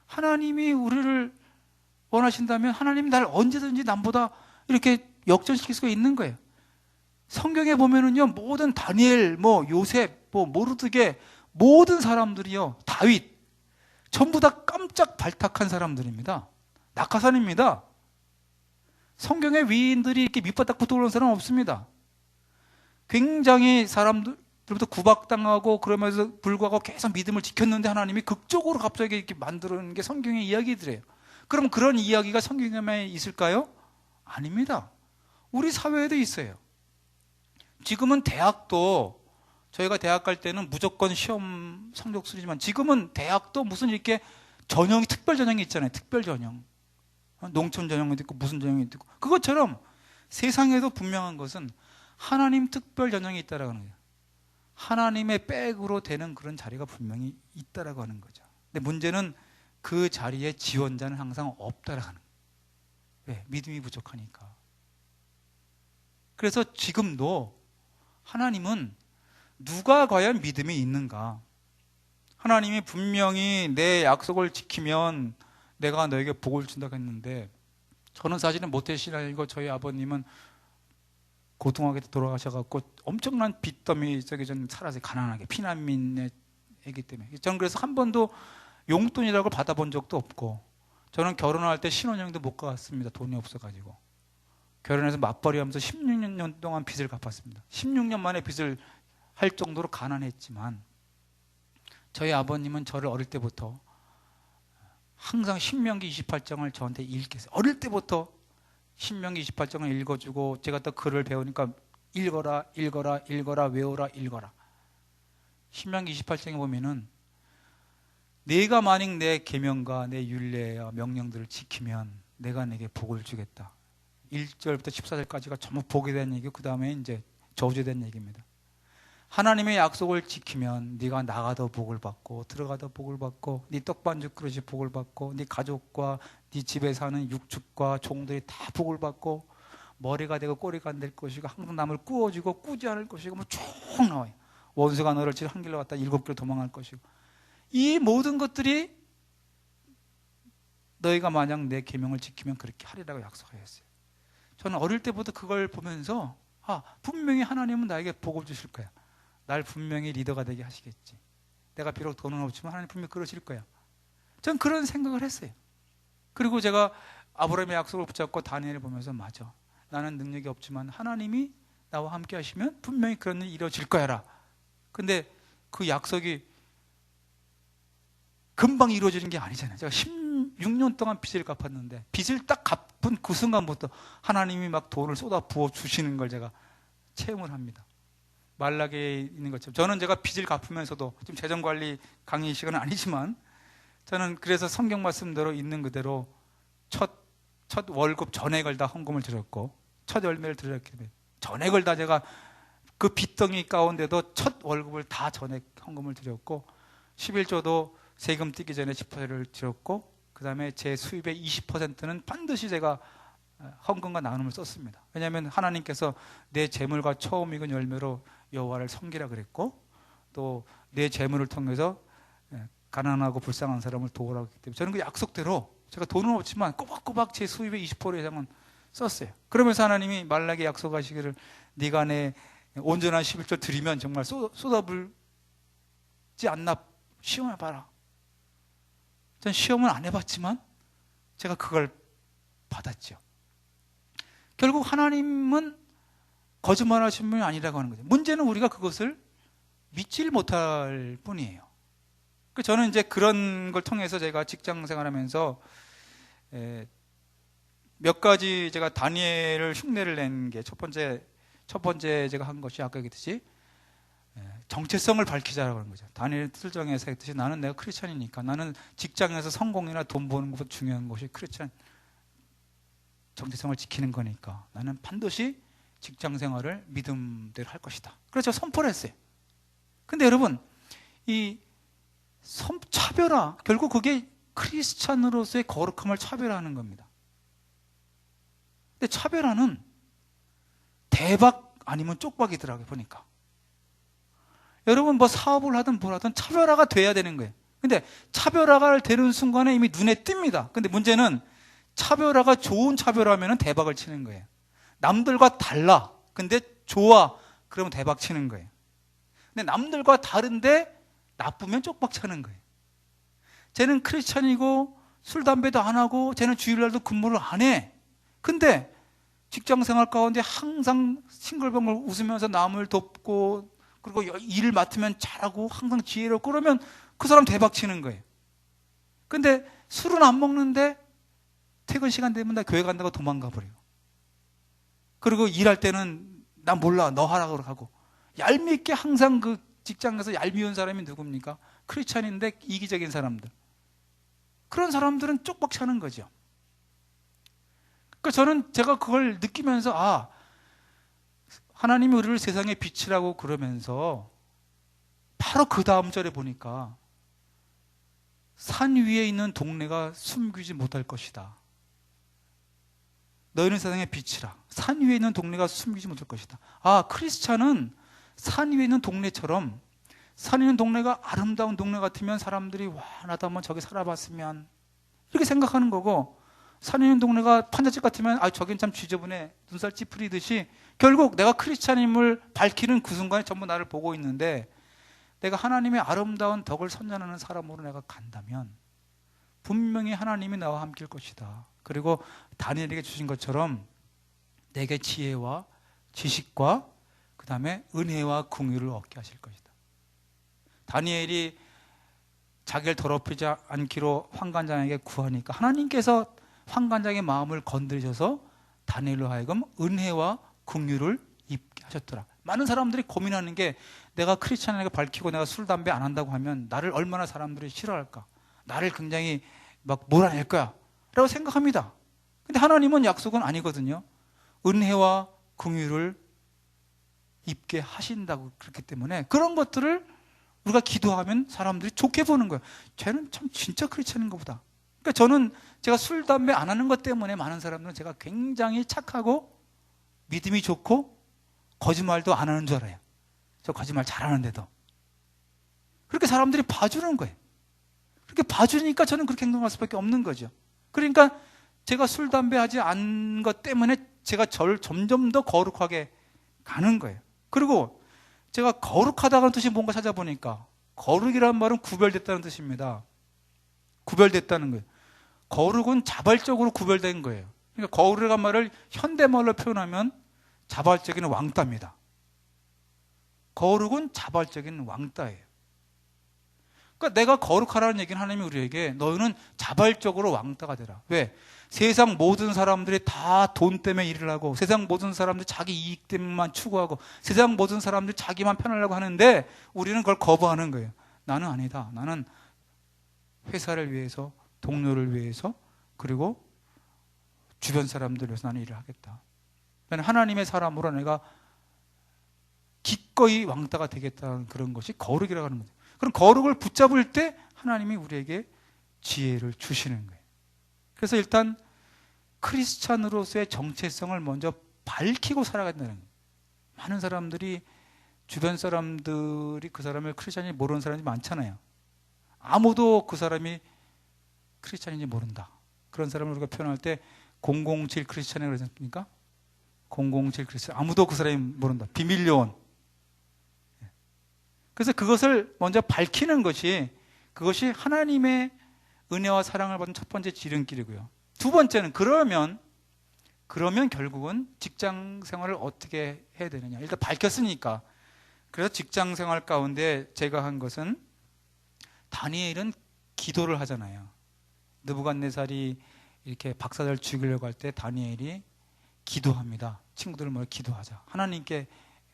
하나님이 우리를 원하신다면 하나님이 날 언제든지 남보다 이렇게 역전시킬 수가 있는 거예요. 성경에 보면은요, 모든 다니엘, 요셉, 모르드게 모든 사람들이요, 다윗 전부 다 깜짝 발탁한 사람들입니다. 낙하산입니다. 성경의 위인들이 이렇게 밑바닥부터 오는 사람은 없습니다. 굉장히 사람들부터 구박당하고 그러면서 불구하고 계속 믿음을 지켰는데 하나님이 극적으로 갑자기 이렇게 만드는 게 성경의 이야기들이에요. 그럼 그런 이야기가 성경에만 있을까요? 아닙니다. 우리 사회에도 있어요. 지금은 대학도, 저희가 대학 갈 때는 무조건 시험 성적 순이지만 지금은 대학도 무슨 이렇게 전형이, 특별 전형이 있잖아요. 특별 전형. 농촌 전형도 있고 무슨 전형이 있고. 그것처럼 세상에도 분명한 것은 하나님 특별 전형이 있다라고 하는 거예요. 하나님의 백으로 되는 그런 자리가 분명히 있다라고 하는 거죠. 근데 문제는 그 자리에 지원자는 항상 없다라고 하는 거예요. 왜? 믿음이 부족하니까. 그래서 지금도 하나님은 누가 과연 믿음이 있는가? 하나님이 분명히 내 약속을 지키면 내가 너에게 복을 준다고 했는데, 저는 사실은 모태신앙이고 저희 아버님은 고등학교 때 돌아가셔갖고 엄청난 빚더미 속에 좀 살아서 가난하게 피난민의 애기 때문에 저는 그래서 한 번도 용돈이라고 받아본 적도 없고, 저는 결혼할 때 신혼여행도 못 가봤습니다. 돈이 없어가지고. 결혼해서 맞벌이 하면서 16년 동안 빚을 갚았습니다. 16년 만에 빚을 할 정도로 가난했지만 저희 아버님은 저를 어릴 때부터 항상 신명기 28장을 저한테 읽게 했어요. 어릴 때부터 신명기 28장을 읽어주고, 제가 또 글을 배우니까 읽어라, 읽어라, 읽어라, 외워라, 읽어라. 신명기 28장에 보면은 내가 만약 내 계명과 내 율례와 명령들을 지키면 내가 내게 복을 주겠다. 1절부터 14절까지가 전부 복에 대한 얘기고, 그 다음에 이제 저주에 대한 얘기입니다. 하나님의 약속을 지키면 네가 나가도 복을 받고 들어가도 복을 받고 네 떡반죽 그릇이 복을 받고 네 가족과 네 집에 사는 육축과 종들이 다 복을 받고 머리가 되고 꼬리가 안 될 것이고 항상 남을 꾸어주고 꾸지 않을 것이고 쭉 나와요. 원수가 너를 치러 한 길로 갔다 7길로 도망할 것이고, 이 모든 것들이 너희가 만약 내 계명을 지키면 그렇게 하리라고 약속하였어요. 저는 어릴 때부터 그걸 보면서 분명히 하나님은 나에게 복을 주실 거야. 날 분명히 리더가 되게 하시겠지. 내가 비록 돈은 없지만 하나님 분명히 그러실 거야. 전 그런 생각을 했어요. 그리고 제가 아브라함의 약속을 붙잡고 다니엘을 보면서, 맞아, 나는 능력이 없지만 하나님이 나와 함께 하시면 분명히 그런 일이 이루어질 거야라. 근데 그 약속이 금방 이루어지는 게 아니잖아요. 제가 16년 동안 빚을 갚았는데 빚을 딱 갚은 그 순간부터 하나님이 막 돈을 쏟아 부어 주시는 걸 제가 체험을 합니다. 말라기에 있는 것처럼 저는 제가 빚을 갚으면서도, 지금 재정관리 강의 시간은 아니지만 저는 그래서 성경 말씀대로 있는 그대로 첫 월급 전액을 다 헌금을 드렸고, 첫 열매를 드렸기 때문에 전액을 다 제가 그 빚덩이 가운데도 첫 월급을 다 전액 헌금을 드렸고, 11조도 세금 떼기 전에 10%를 드렸고, 그 다음에 제 수입의 20%는 반드시 제가 헌금과 나눔을 썼습니다. 왜냐하면 하나님께서 내 재물과 처음 익은 열매로 여호와를 섬기라 그랬고, 또 내 재물을 통해서 가난하고 불쌍한 사람을 도우라고 했기 때문에 저는 그 약속대로 제가 돈은 없지만 꼬박꼬박 제 수입의 20% 이상은 썼어요. 그러면서 하나님이 말라기 약속하시기를 네가 내 온전한 11조 드리면 정말 쏟아불지 않나 시험해봐라. 전 시험은 안 해봤지만 제가 그걸 받았죠. 결국 하나님은 거짓말하시는 분이 아니라고 하는 거죠. 문제는 우리가 그것을 믿질 못할 뿐이에요. 저는 이제 그런 걸 통해서 제가 직장 생활하면서 몇 가지 제가 다니엘을 흉내를 낸 게 첫 번째 제가 한 것이 아까 얘기했듯이 정체성을 밝히자라고 하는 거죠. 다니엘 틀정에서 했듯이 나는 내가 크리스찬이니까 나는 직장에서 성공이나 돈 버는 것보다 중요한 것이 크리스찬 정체성을 지키는 거니까 나는 반드시 직장 생활을 믿음대로 할 것이다. 그래서 선포를 했어요. 근데 여러분, 이 차별화, 결국 그게 크리스찬으로서의 거룩함을 차별화하는 겁니다. 근데 차별화는 대박 아니면 쪽박이더라고요, 보니까. 여러분, 뭐 사업을 하든 뭘 하든 차별화가 돼야 되는 거예요. 근데 차별화가 되는 순간에 이미 눈에 띕니다. 근데 문제는 차별화가 좋은 차별화면 대박을 치는 거예요. 남들과 달라. 근데 좋아. 그러면 대박 치는 거예요. 근데 남들과 다른데 나쁘면 쪽박 차는 거예요. 쟤는 크리스찬이고 술, 담배도 안 하고 쟤는 주일날도 근무를 안 해. 근데 직장생활 가운데 항상 싱글벙글 웃으면서 남을 돕고 그리고 일을 맡으면 잘하고 항상 지혜롭고 그러면 그 사람 대박 치는 거예요. 근데 술은 안 먹는데 퇴근 시간 되면 나 교회 간다고 도망가 버려요. 그리고 일할 때는 난 몰라 너 하라고 하고 얄밉게 항상 그 직장에서 얄미운 사람이 누굽니까? 크리스찬인데 이기적인 사람들. 그런 사람들은 쪽박 차는 거죠. 그러니까 제가 그걸 느끼면서 하나님이 우리를 세상의 빛이라고 그러면서 바로 그 다음 절에 보니까 산 위에 있는 동네가 숨기지 못할 것이다. 너희는 세상의 빛이라. 산 위에 있는 동네가 숨기지 못할 것이다. 크리스찬은 산 위에 있는 동네처럼 산 위에 있는 동네가 아름다운 동네 같으면 사람들이 나도 한번 저기 살아봤으면 이렇게 생각하는 거고 산 위에 있는 동네가 판잣집 같으면 저긴 참 지저분해 눈살 찌푸리듯이 결국 내가 크리스찬임을 밝히는 그 순간에 전부 나를 보고 있는데 내가 하나님의 아름다운 덕을 선전하는 사람으로 내가 간다면 분명히 하나님이 나와 함께일 것이다. 그리고 다니엘에게 주신 것처럼 내게 지혜와 지식과 그 다음에 은혜와 긍휼을 얻게 하실 것이다. 다니엘이 자기를 더럽히지 않기로 환관장에게 구하니까 하나님께서 환관장의 마음을 건드리셔서 다니엘로 하여금 은혜와 긍휼을 입게 하셨더라. 많은 사람들이 고민하는 게 내가 크리스찬에게 밝히고 내가 술, 담배 안 한다고 하면 나를 얼마나 사람들이 싫어할까? 나를 굉장히 막 몰아낼 거야 라고 생각합니다. 근데 하나님은 약속은 아니거든요. 은혜와 긍휼을 입게 하신다고 그렇기 때문에 그런 것들을 우리가 기도하면 사람들이 좋게 보는 거예요. 쟤는 참 진짜 크리스찬인가 보다. 그러니까 제가 술, 담배 안 하는 것 때문에 많은 사람들은 제가 굉장히 착하고 믿음이 좋고 거짓말도 안 하는 줄 알아요. 저 거짓말 잘하는데도. 그렇게 사람들이 봐주는 거예요. 그렇게 봐주니까 저는 그렇게 행동할 수밖에 없는 거죠. 그러니까 제가 술, 담배 하지 않은 것 때문에 제가 저를 점점 더 거룩하게 가는 거예요. 그리고 제가 거룩하다는 뜻이 뭔가 찾아보니까 거룩이라는 말은 구별됐다는 뜻입니다. 구별됐다는 거예요. 거룩은 자발적으로 구별된 거예요. 그러니까 거룩이라는 말을 현대말로 표현하면 자발적인 왕따입니다. 거룩은 자발적인 왕따예요. 그러니까 내가 거룩하라는 얘기는 하나님이 우리에게 너희는 자발적으로 왕따가 되라. 왜? 세상 모든 사람들이 다 돈 때문에 일을 하고 세상 모든 사람들이 자기 이익 때문만 추구하고 세상 모든 사람들이 자기만 편하려고 하는데 우리는 그걸 거부하는 거예요. 나는 아니다. 나는 회사를 위해서, 동료를 위해서, 그리고 주변 사람들을 위해서 나는 일을 하겠다. 하나님의 사람으로 내가 기꺼이 왕따가 되겠다는 그런 것이 거룩이라고 하는 거죠. 그럼 거룩을 붙잡을 때 하나님이 우리에게 지혜를 주시는 거예요. 그래서 일단 크리스찬으로서의 정체성을 먼저 밝히고 살아간다는 거예요. 많은 사람들이 주변 사람들이 그 사람을 크리스찬인지 모르는 사람이 많잖아요. 아무도 그 사람이 크리스찬인지 모른다. 그런 사람을 우리가 표현할 때 007 크리스찬이라고 그러지 않습니까? 007 크리스찬. 아무도 그 사람이 모른다. 비밀 요원. 그래서 그것을 먼저 밝히는 것이 그것이 하나님의 은혜와 사랑을 받은 첫 번째 지름길이고요. 두 번째는 그러면 그러면 결국은 직장 생활을 어떻게 해야 되느냐. 일단 밝혔으니까. 그래서 직장 생활 가운데 제가 한 것은, 다니엘은 기도를 하잖아요. 느부갓네살이 이렇게 박사들 죽이려고 할 때 다니엘이 기도합니다. 친구들 모여 기도하자. 하나님께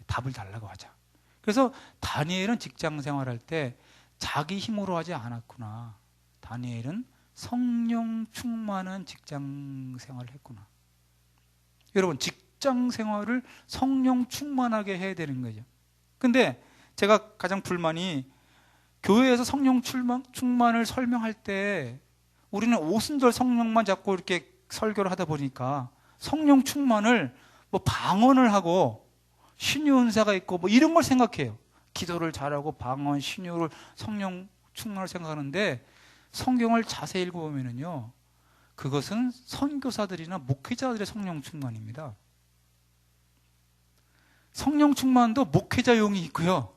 답을 달라고 하자. 그래서 다니엘은 직장 생활할 때 자기 힘으로 하지 않았구나. 다니엘은 성령 충만한 직장 생활을 했구나. 여러분, 직장 생활을 성령 충만하게 해야 되는 거죠. 근데 제가 가장 불만이, 교회에서 성령 충만을 설명할 때 우리는 오순절 성령만 잡고 이렇게 설교를 하다 보니까 성령 충만을 뭐 방언을 하고 신유 은사가 있고 뭐 이런 걸 생각해요. 기도를 잘하고 방언, 신유를, 성령 충만을 생각하는데, 성경을 자세히 읽어보면요, 그것은 선교사들이나 목회자들의 성령 충만입니다. 성령 충만도 목회자용이 있고요,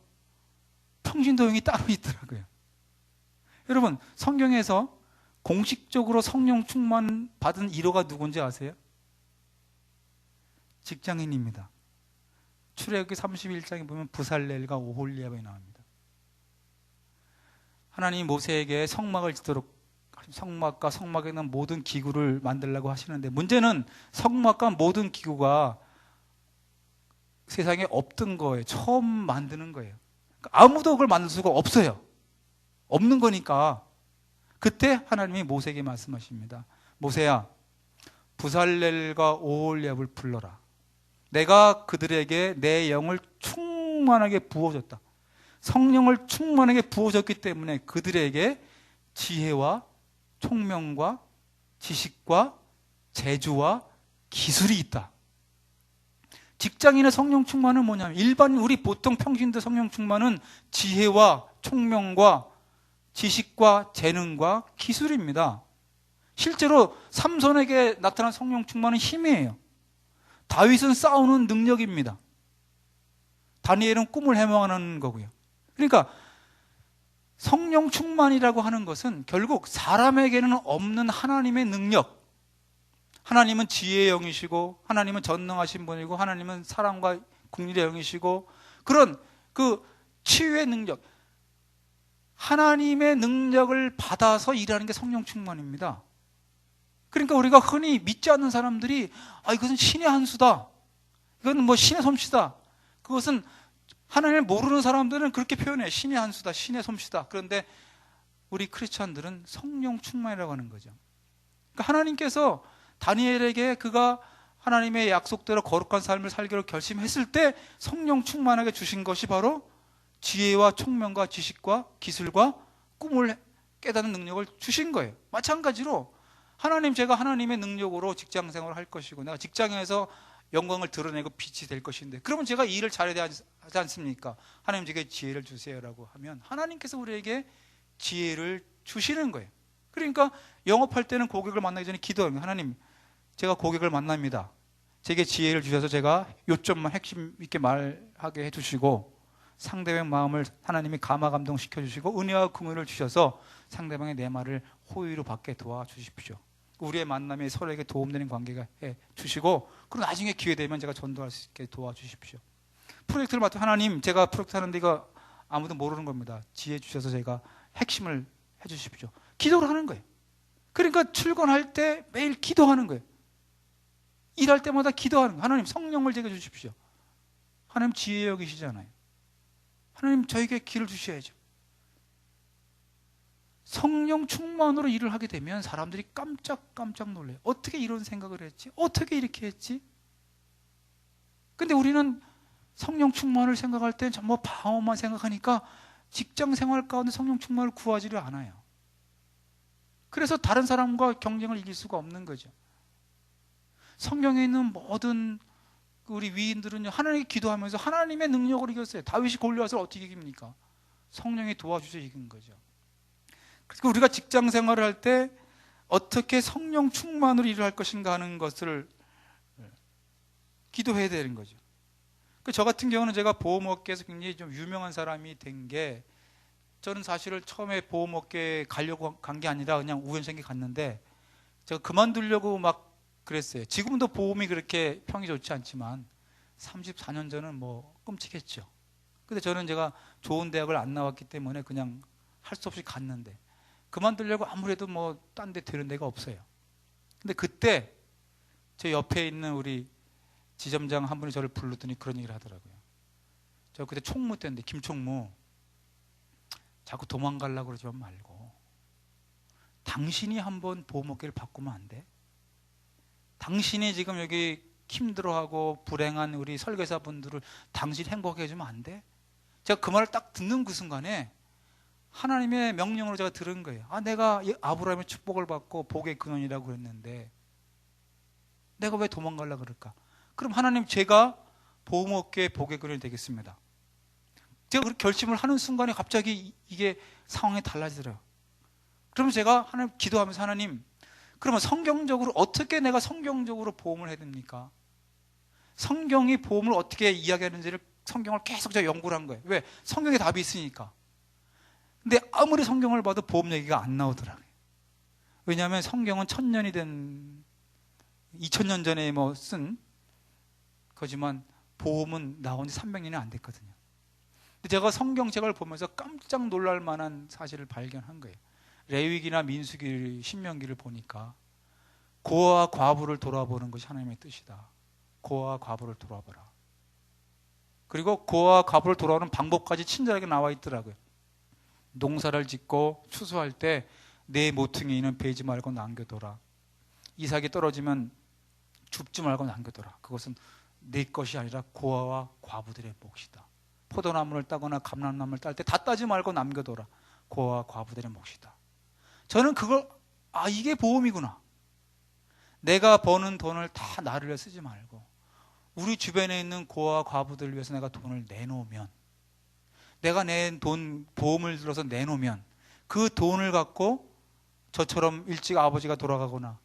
평신도용이 따로 있더라고요. 여러분, 성경에서 공식적으로 성령 충만 받은 1호가 누군지 아세요? 직장인입니다. 출애굽기 31장에 보면 부살렐과 오홀리압이 나옵니다. 하나님이 모세에게 성막을 짓도록, 성막과 성막에 있는 모든 기구를 만들라고 하시는데, 문제는 성막과 모든 기구가 세상에 없던 거예요. 처음 만드는 거예요. 그러니까 아무도 그걸 만들 수가 없어요. 없는 거니까. 그때 하나님이 모세에게 말씀하십니다. 모세야, 부살렐과 오홀리압을 불러라. 내가 그들에게 내 영을 충만하게 부어줬다. 성령을 충만하게 부어줬기 때문에 그들에게 지혜와 총명과 지식과 재주와 기술이 있다. 직장인의 성령 충만은 뭐냐면, 일반 우리 보통 평신도 성령 충만은 지혜와 총명과 지식과 재능과 기술입니다. 실제로 삼손에게 나타난 성령 충만은 힘이에요. 다윗은 싸우는 능력입니다. 다니엘은 꿈을 해몽하는 거고요. 그러니까 성령 충만이라고 하는 것은 결국 사람에게는 없는 하나님의 능력, 하나님은 지혜의 영이시고 하나님은 전능하신 분이고 하나님은 사랑과 긍휼의 영이시고, 그런 그 치유의 능력, 하나님의 능력을 받아서 일하는 게 성령 충만입니다. 그러니까 우리가 흔히 믿지 않는 사람들이, 이것은 신의 한 수다, 이건 뭐 신의 솜씨다, 그것은 하나님을 모르는 사람들은 그렇게 표현해요. 신의 한 수다, 신의 솜씨다. 그런데 우리 크리스찬들은 성령 충만이라고 하는 거죠. 그러니까 하나님께서 다니엘에게 그가 하나님의 약속대로 거룩한 삶을 살기로 결심했을 때 성령 충만하게 주신 것이 바로 지혜와 총명과 지식과 기술과 꿈을 깨닫는 능력을 주신 거예요. 마찬가지로 하나님, 제가 하나님의 능력으로 직장 생활을 할 것이고 내가 직장에서 영광을 드러내고 빛이 될 것인데, 그러면 제가 일을 잘해야 하지 않습니까? 하나님 제게 지혜를 주세요라고 하면 하나님께서 우리에게 지혜를 주시는 거예요. 그러니까 영업할 때는 고객을 만나기 전에 기도합니다. 하나님, 제가 고객을 만납니다. 제게 지혜를 주셔서 제가 요점만 핵심 있게 말하게 해주시고, 상대방 마음을 하나님이 감화감동시켜 주시고 은혜와 긍휼을 주셔서 상대방의 내 말을 호의로 받게 도와주십시오. 우리의 만남에 서로에게 도움되는 관계가 해 주시고, 그리고 나중에 기회 되면 제가 전도할 수 있게 도와주십시오. 프로젝트를 맡은 하나님, 제가 프로젝트 하는데 이거 아무도 모르는 겁니다. 지혜 주셔서 제가 핵심을 해 주십시오. 기도를 하는 거예요. 그러니까 출근할 때 매일 기도하는 거예요. 일할 때마다 기도하는 거예요. 하나님, 성령을 제게 주십시오. 하나님 지혜 여기시잖아요. 하나님 저에게 길을 주셔야죠. 성령 충만으로 일을 하게 되면 사람들이 깜짝 놀래요. 어떻게 이런 생각을 했지? 어떻게 이렇게 했지? 근데 우리는 성령 충만을 생각할 때 전부 방어만 생각하니까 직장 생활 가운데 성령 충만을 구하지를 않아요. 그래서 다른 사람과 경쟁을 이길 수가 없는 거죠. 성경에 있는 모든 우리 위인들은요, 하나님께 기도하면서 하나님의 능력으로 이겼어요. 다윗이 골리앗을 어떻게 이깁니까? 성령이 도와주셔서 이긴 거죠. 그래서 우리가 직장 생활을 할 때 어떻게 성령 충만으로 일을 할 것인가 하는 것을 기도해야 되는 거죠. 저 같은 경우는 제가 보험업계에서 굉장히 좀 유명한 사람이 된 게, 저는 사실은 처음에 보험업계에 가려고 간 게 아니라 그냥 우연찮게 갔는데, 제가 그만두려고 막 그랬어요. 지금도 보험이 그렇게 평이 좋지 않지만 34년 전은 뭐 끔찍했죠. 근데 저는 제가 좋은 대학을 안 나왔기 때문에 그냥 할 수 없이 갔는데, 그만두려고 아무래도 뭐 딴 데 되는 데가 없어요. 근데 그때 제 옆에 있는 우리 지점장 한 분이 저를 불렀더니 그런 얘기를 하더라고요. 저 그때 총무 때인데, 김총무, 자꾸 도망가려고 그러지 말고 당신이 한번 보험업계를 바꾸면 안 돼? 당신이 지금 여기 힘들어하고 불행한 우리 설계사분들을 당신이 행복하게 해주면 안 돼? 제가 그 말을 딱 듣는 그 순간에 하나님의 명령으로 제가 들은 거예요. 내가 아브라함의 축복을 받고 복의 근원이라고 그랬는데 내가 왜 도망가려고 그럴까? 그럼 하나님, 제가 보험업계의 복의 근원이 되겠습니다. 제가 그렇게 결심을 하는 순간에 갑자기 이게 상황이 달라지더라고요. 그러면 제가 하나님 기도하면서, 하나님, 그러면 성경적으로 어떻게 내가 성경적으로 보험을 해야 됩니까? 성경이 보험을 어떻게 이야기하는지를 성경을 계속 제가 연구를 한 거예요. 왜? 성경에 답이 있으니까. 근데 아무리 성경을 봐도 보험 얘기가 안 나오더라고요. 왜냐하면 성경은 1000년이 된 2000년 전에 뭐 쓴 거지만 보험은 나온 지 300년이 안 됐거든요. 근데 제가 성경책을 보면서 깜짝 놀랄 만한 사실을 발견한 거예요. 레위기나 민수기, 신명기를 보니까 고아와 과부를 돌아보는 것이 하나님의 뜻이다. 고아와 과부를 돌아보라. 그리고 고아와 과부를 돌아오는 방법까지 친절하게 나와 있더라고요. 농사를 짓고 추수할 때 내 모퉁이는 베지 말고 남겨둬라. 이삭이 떨어지면 줍지 말고 남겨둬라. 그것은 내 것이 아니라 고아와 과부들의 몫이다. 포도나무를 따거나 감람나무를 딸 때 다 따지 말고 남겨둬라. 고아와 과부들의 몫이다. 저는 그걸, 이게 보험이구나. 내가 버는 돈을 다 나를 위해 쓰지 말고 우리 주변에 있는 고아와 과부들을 위해서 내가 돈을 내놓으면, 내가 낸 돈, 보험을 들어서 내놓으면 그 돈을 갖고 저처럼 일찍 아버지가 돌아가거나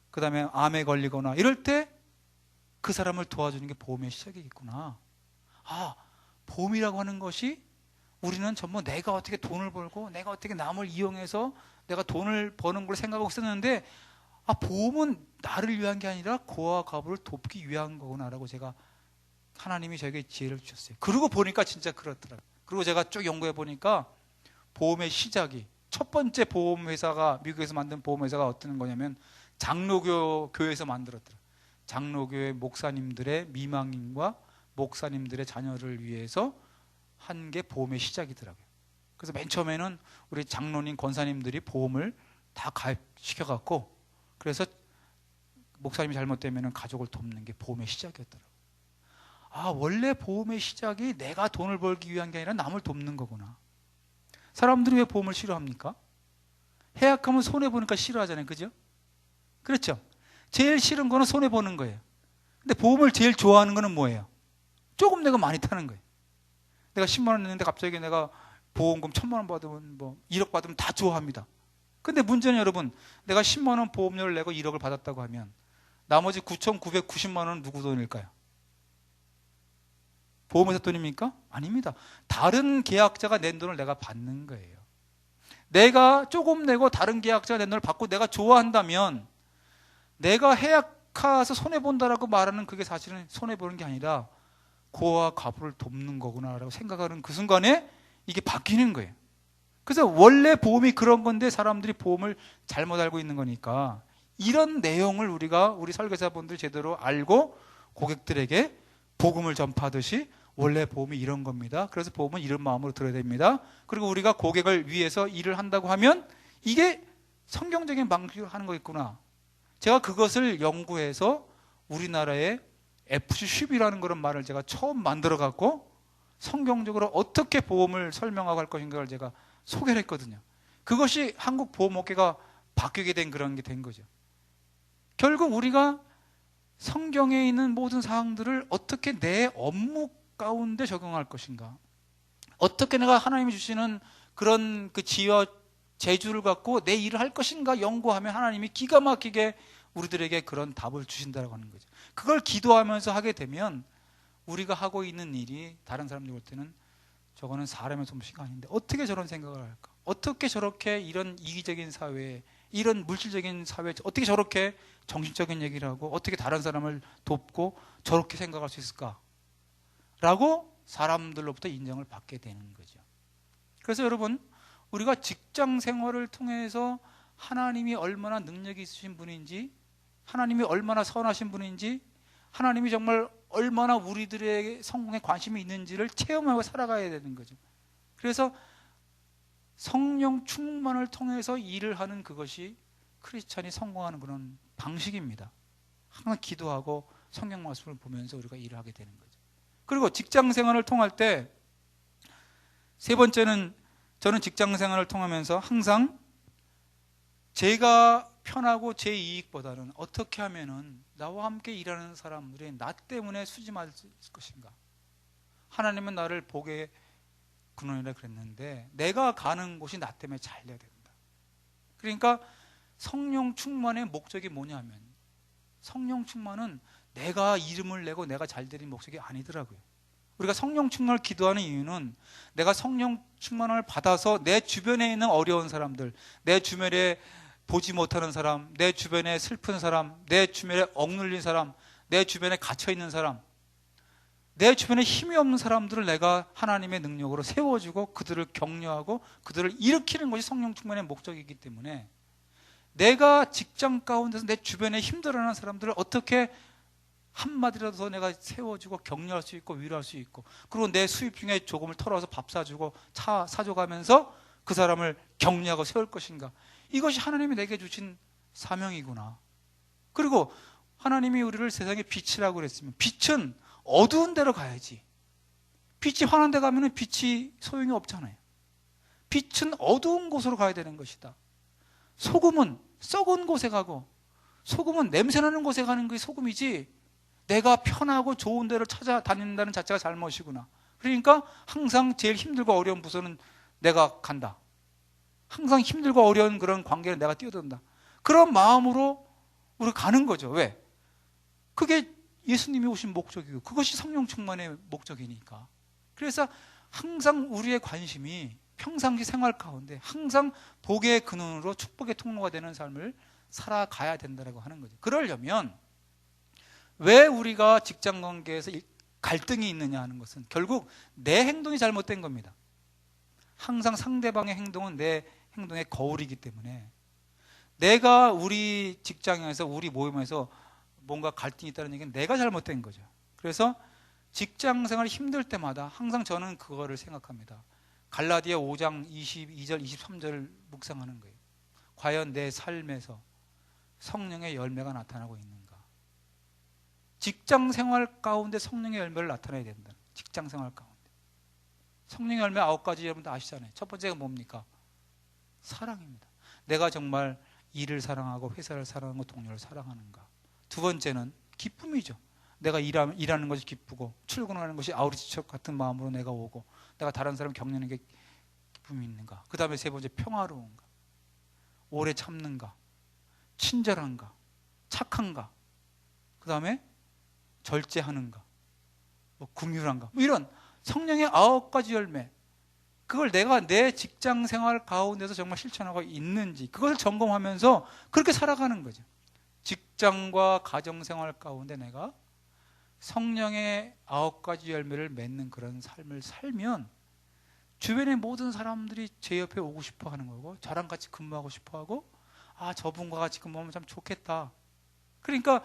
그 다음에 암에 걸리거나 이럴 때 그 사람을 도와주는 게 보험의 시작이겠구나. 보험이라고 하는 것이, 우리는 전부 내가 어떻게 돈을 벌고 내가 어떻게 남을 이용해서 내가 돈을 버는 걸 생각하고 있었는데, 보험은 나를 위한 게 아니라 고아와 과부를 돕기 위한 거구나라고 제가, 하나님이 저에게 지혜를 주셨어요. 그러고 보니까 진짜 그렇더라고요. 그리고 제가 쭉 연구해 보니까 보험의 시작이, 첫 번째 보험회사가, 미국에서 만든 보험회사가 어떤 거냐면 장로교 교회에서 만들었더라고요. 장로교회 목사님들의 미망인과 목사님들의 자녀를 위해서 한 게 보험의 시작이더라고요. 그래서 맨 처음에는 우리 장로님, 권사님들이 보험을 다 가입시켜갖고, 그래서 목사님이 잘못되면 가족을 돕는 게 보험의 시작이었더라고요. 원래 보험의 시작이 내가 돈을 벌기 위한 게 아니라 남을 돕는 거구나. 사람들이 왜 보험을 싫어합니까? 해약하면 손해보니까 싫어하잖아요. 그죠? 그렇죠? 제일 싫은 거는 손해보는 거예요. 근데 보험을 제일 좋아하는 거는 뭐예요? 조금 내가 많이 타는 거예요. 내가 10만 원 냈는데 갑자기 내가 보험금 1000만 원 받으면, 뭐 1억 받으면 다 좋아합니다. 근데 문제는, 여러분, 내가 10만 원 보험료를 내고 1억을 받았다고 하면 나머지 9,990만 원은 누구 돈일까요? 보험회사 돈입니까? 아닙니다. 다른 계약자가 낸 돈을 내가 받는 거예요. 내가 조금 내고 다른 계약자가 낸 돈을 받고 내가 좋아한다면, 내가 해약해서 손해본다라고 말하는 그게 사실은 손해보는 게 아니라 고아와 과부를 돕는 거구나라고 생각하는 그 순간에 이게 바뀌는 거예요. 그래서 원래 보험이 그런 건데 사람들이 보험을 잘못 알고 있는 거니까, 이런 내용을 우리 설계사분들 제대로 알고 고객들에게 복음을 전파하듯이, 원래 보험이 이런 겁니다. 그래서 보험은 이런 마음으로 들어야 됩니다. 그리고 우리가 고객을 위해서 일을 한다고 하면 이게 성경적인 방식으로 하는 거겠구나. 제가 그것을 연구해서 우리나라에 FC10이라는 그런 말을 제가 처음 만들어 갖고 성경적으로 어떻게 보험을 설명하고 할 것인가를 제가 소개를 했거든요. 그것이 한국 보험업계가 바뀌게 된 그런 게 된 거죠. 결국 우리가 성경에 있는 모든 사항들을 어떻게 내 업무 가운데 적용할 것인가, 어떻게 내가 하나님이 주시는 그런 그 지혜와 재주를 갖고 내 일을 할 것인가 연구하면 하나님이 기가 막히게 우리들에게 그런 답을 주신다고 하는 거죠. 그걸 기도하면서 하게 되면 우리가 하고 있는 일이 다른 사람들 볼 때는 저거는 사람의 솜씨가 아닌데 어떻게 저런 생각을 할까? 어떻게 저렇게 이런 이기적인 사회에 이런 물질적인 사회, 어떻게 저렇게 정신적인 얘기를 하고 어떻게 다른 사람을 돕고 저렇게 생각할 수 있을까? 라고 사람들로부터 인정을 받게 되는 거죠. 그래서 여러분, 우리가 직장 생활을 통해서 하나님이 얼마나 능력이 있으신 분인지, 하나님이 얼마나 선하신 분인지, 하나님이 정말 얼마나 우리들의 성공에 관심이 있는지를 체험하고 살아가야 되는 거죠. 그래서 성령 충만을 통해서 일을 하는 그것이 크리스찬이 성공하는 그런 방식입니다. 항상 기도하고 성경 말씀을 보면서 우리가 일을 하게 되는 거죠. 그리고 직장 생활을 통할 때 세 번째는, 저는 직장 생활을 통하면서 항상 제가 편하고 제 이익보다는 어떻게 하면은 나와 함께 일하는 사람들이 나 때문에 수심할 것인가. 하나님은 나를 복의 근원이라 그랬는데 내가 가는 곳이 나 때문에 잘 돼야 된다. 그러니까 성령 충만의 목적이 뭐냐면, 성령 충만은 내가 이름을 내고 내가 잘 되는 목적이 아니더라고요. 우리가 성령 충만을 기도하는 이유는 내가 성령 충만을 받아서 내 주변에 있는 어려운 사람들, 내 주변에 보지 못하는 사람, 내 주변에 슬픈 사람, 내 주변에 억눌린 사람, 내 주변에 갇혀있는 사람, 내 주변에 힘이 없는 사람들을 내가 하나님의 능력으로 세워주고 그들을 격려하고 그들을 일으키는 것이 성령 충만의 목적이기 때문에, 내가 직장 가운데서 내 주변에 힘들어하는 사람들을 어떻게 한마디라도 더 내가 세워주고 격려할 수 있고 위로할 수 있고, 그리고 내 수입 중에 조금을 털어서 밥 사주고 차 사줘가면서 그 사람을 격려하고 세울 것인가. 이것이 하나님이 내게 주신 사명이구나. 그리고 하나님이 우리를 세상의 빛이라고 그랬으면 빛은 어두운 데로 가야지. 빛이 환한 데 가면 빛이 소용이 없잖아요. 빛은 어두운 곳으로 가야 되는 것이다. 소금은 썩은 곳에 가고, 소금은 냄새나는 곳에 가는 게 소금이지, 내가 편하고 좋은 데를 찾아다닌다는 자체가 잘못이구나. 그러니까 항상 제일 힘들고 어려운 부서는 내가 간다. 항상 힘들고 어려운 그런 관계를 내가 뛰어든다. 그런 마음으로 우리가 가는 거죠. 왜? 그게 예수님이 오신 목적이고 그것이 성령 충만의 목적이니까. 그래서 항상 우리의 관심이 평상시 생활 가운데 항상 복의 근원으로 축복의 통로가 되는 삶을 살아가야 된다고 하는 거죠. 그러려면 왜 우리가 직장 관계에서 갈등이 있느냐 하는 것은 결국 내 행동이 잘못된 겁니다. 항상 상대방의 행동은 내 행동의 거울이기 때문에, 내가 우리 직장에서 우리 모임에서 뭔가 갈등이 있다는 얘기는 내가 잘못된 거죠. 그래서 직장 생활이 힘들 때마다 항상 저는 그거를 생각합니다. 갈라디아 5장 22절 23절을 묵상하는 거예요. 과연 내 삶에서 성령의 열매가 나타나고 있는가? 직장 생활 가운데 성령의 열매를 나타내야 된다. 직장 생활 가운데 성령의 열매 9가지 여러분들 아시잖아요. 첫 번째가 뭡니까? 사랑입니다. 내가 정말 일을 사랑하고 회사를 사랑하고 동료를 사랑하는가. 두 번째는 기쁨이죠. 내가 일하는 것이 기쁘고 출근하는 것이 아우리치척 같은 마음으로 내가 오고 내가 다른 사람 격려하는 게 기쁨이 있는가. 그 다음에 세 번째 평화로운가, 오래 참는가, 친절한가, 착한가, 그 다음에 절제하는가, 뭐 긍휼한가, 뭐 이런 성령의 9가지 열매, 그걸 내가 내 직장 생활 가운데서 정말 실천하고 있는지 그것을 점검하면서 그렇게 살아가는 거죠. 직장과 가정생활 가운데 내가 성령의 9가지 열매를 맺는 그런 삶을 살면 주변의 모든 사람들이 제 옆에 오고 싶어 하는 거고, 저랑 같이 근무하고 싶어 하고, 아, 저분과 같이 근무하면 참 좋겠다. 그러니까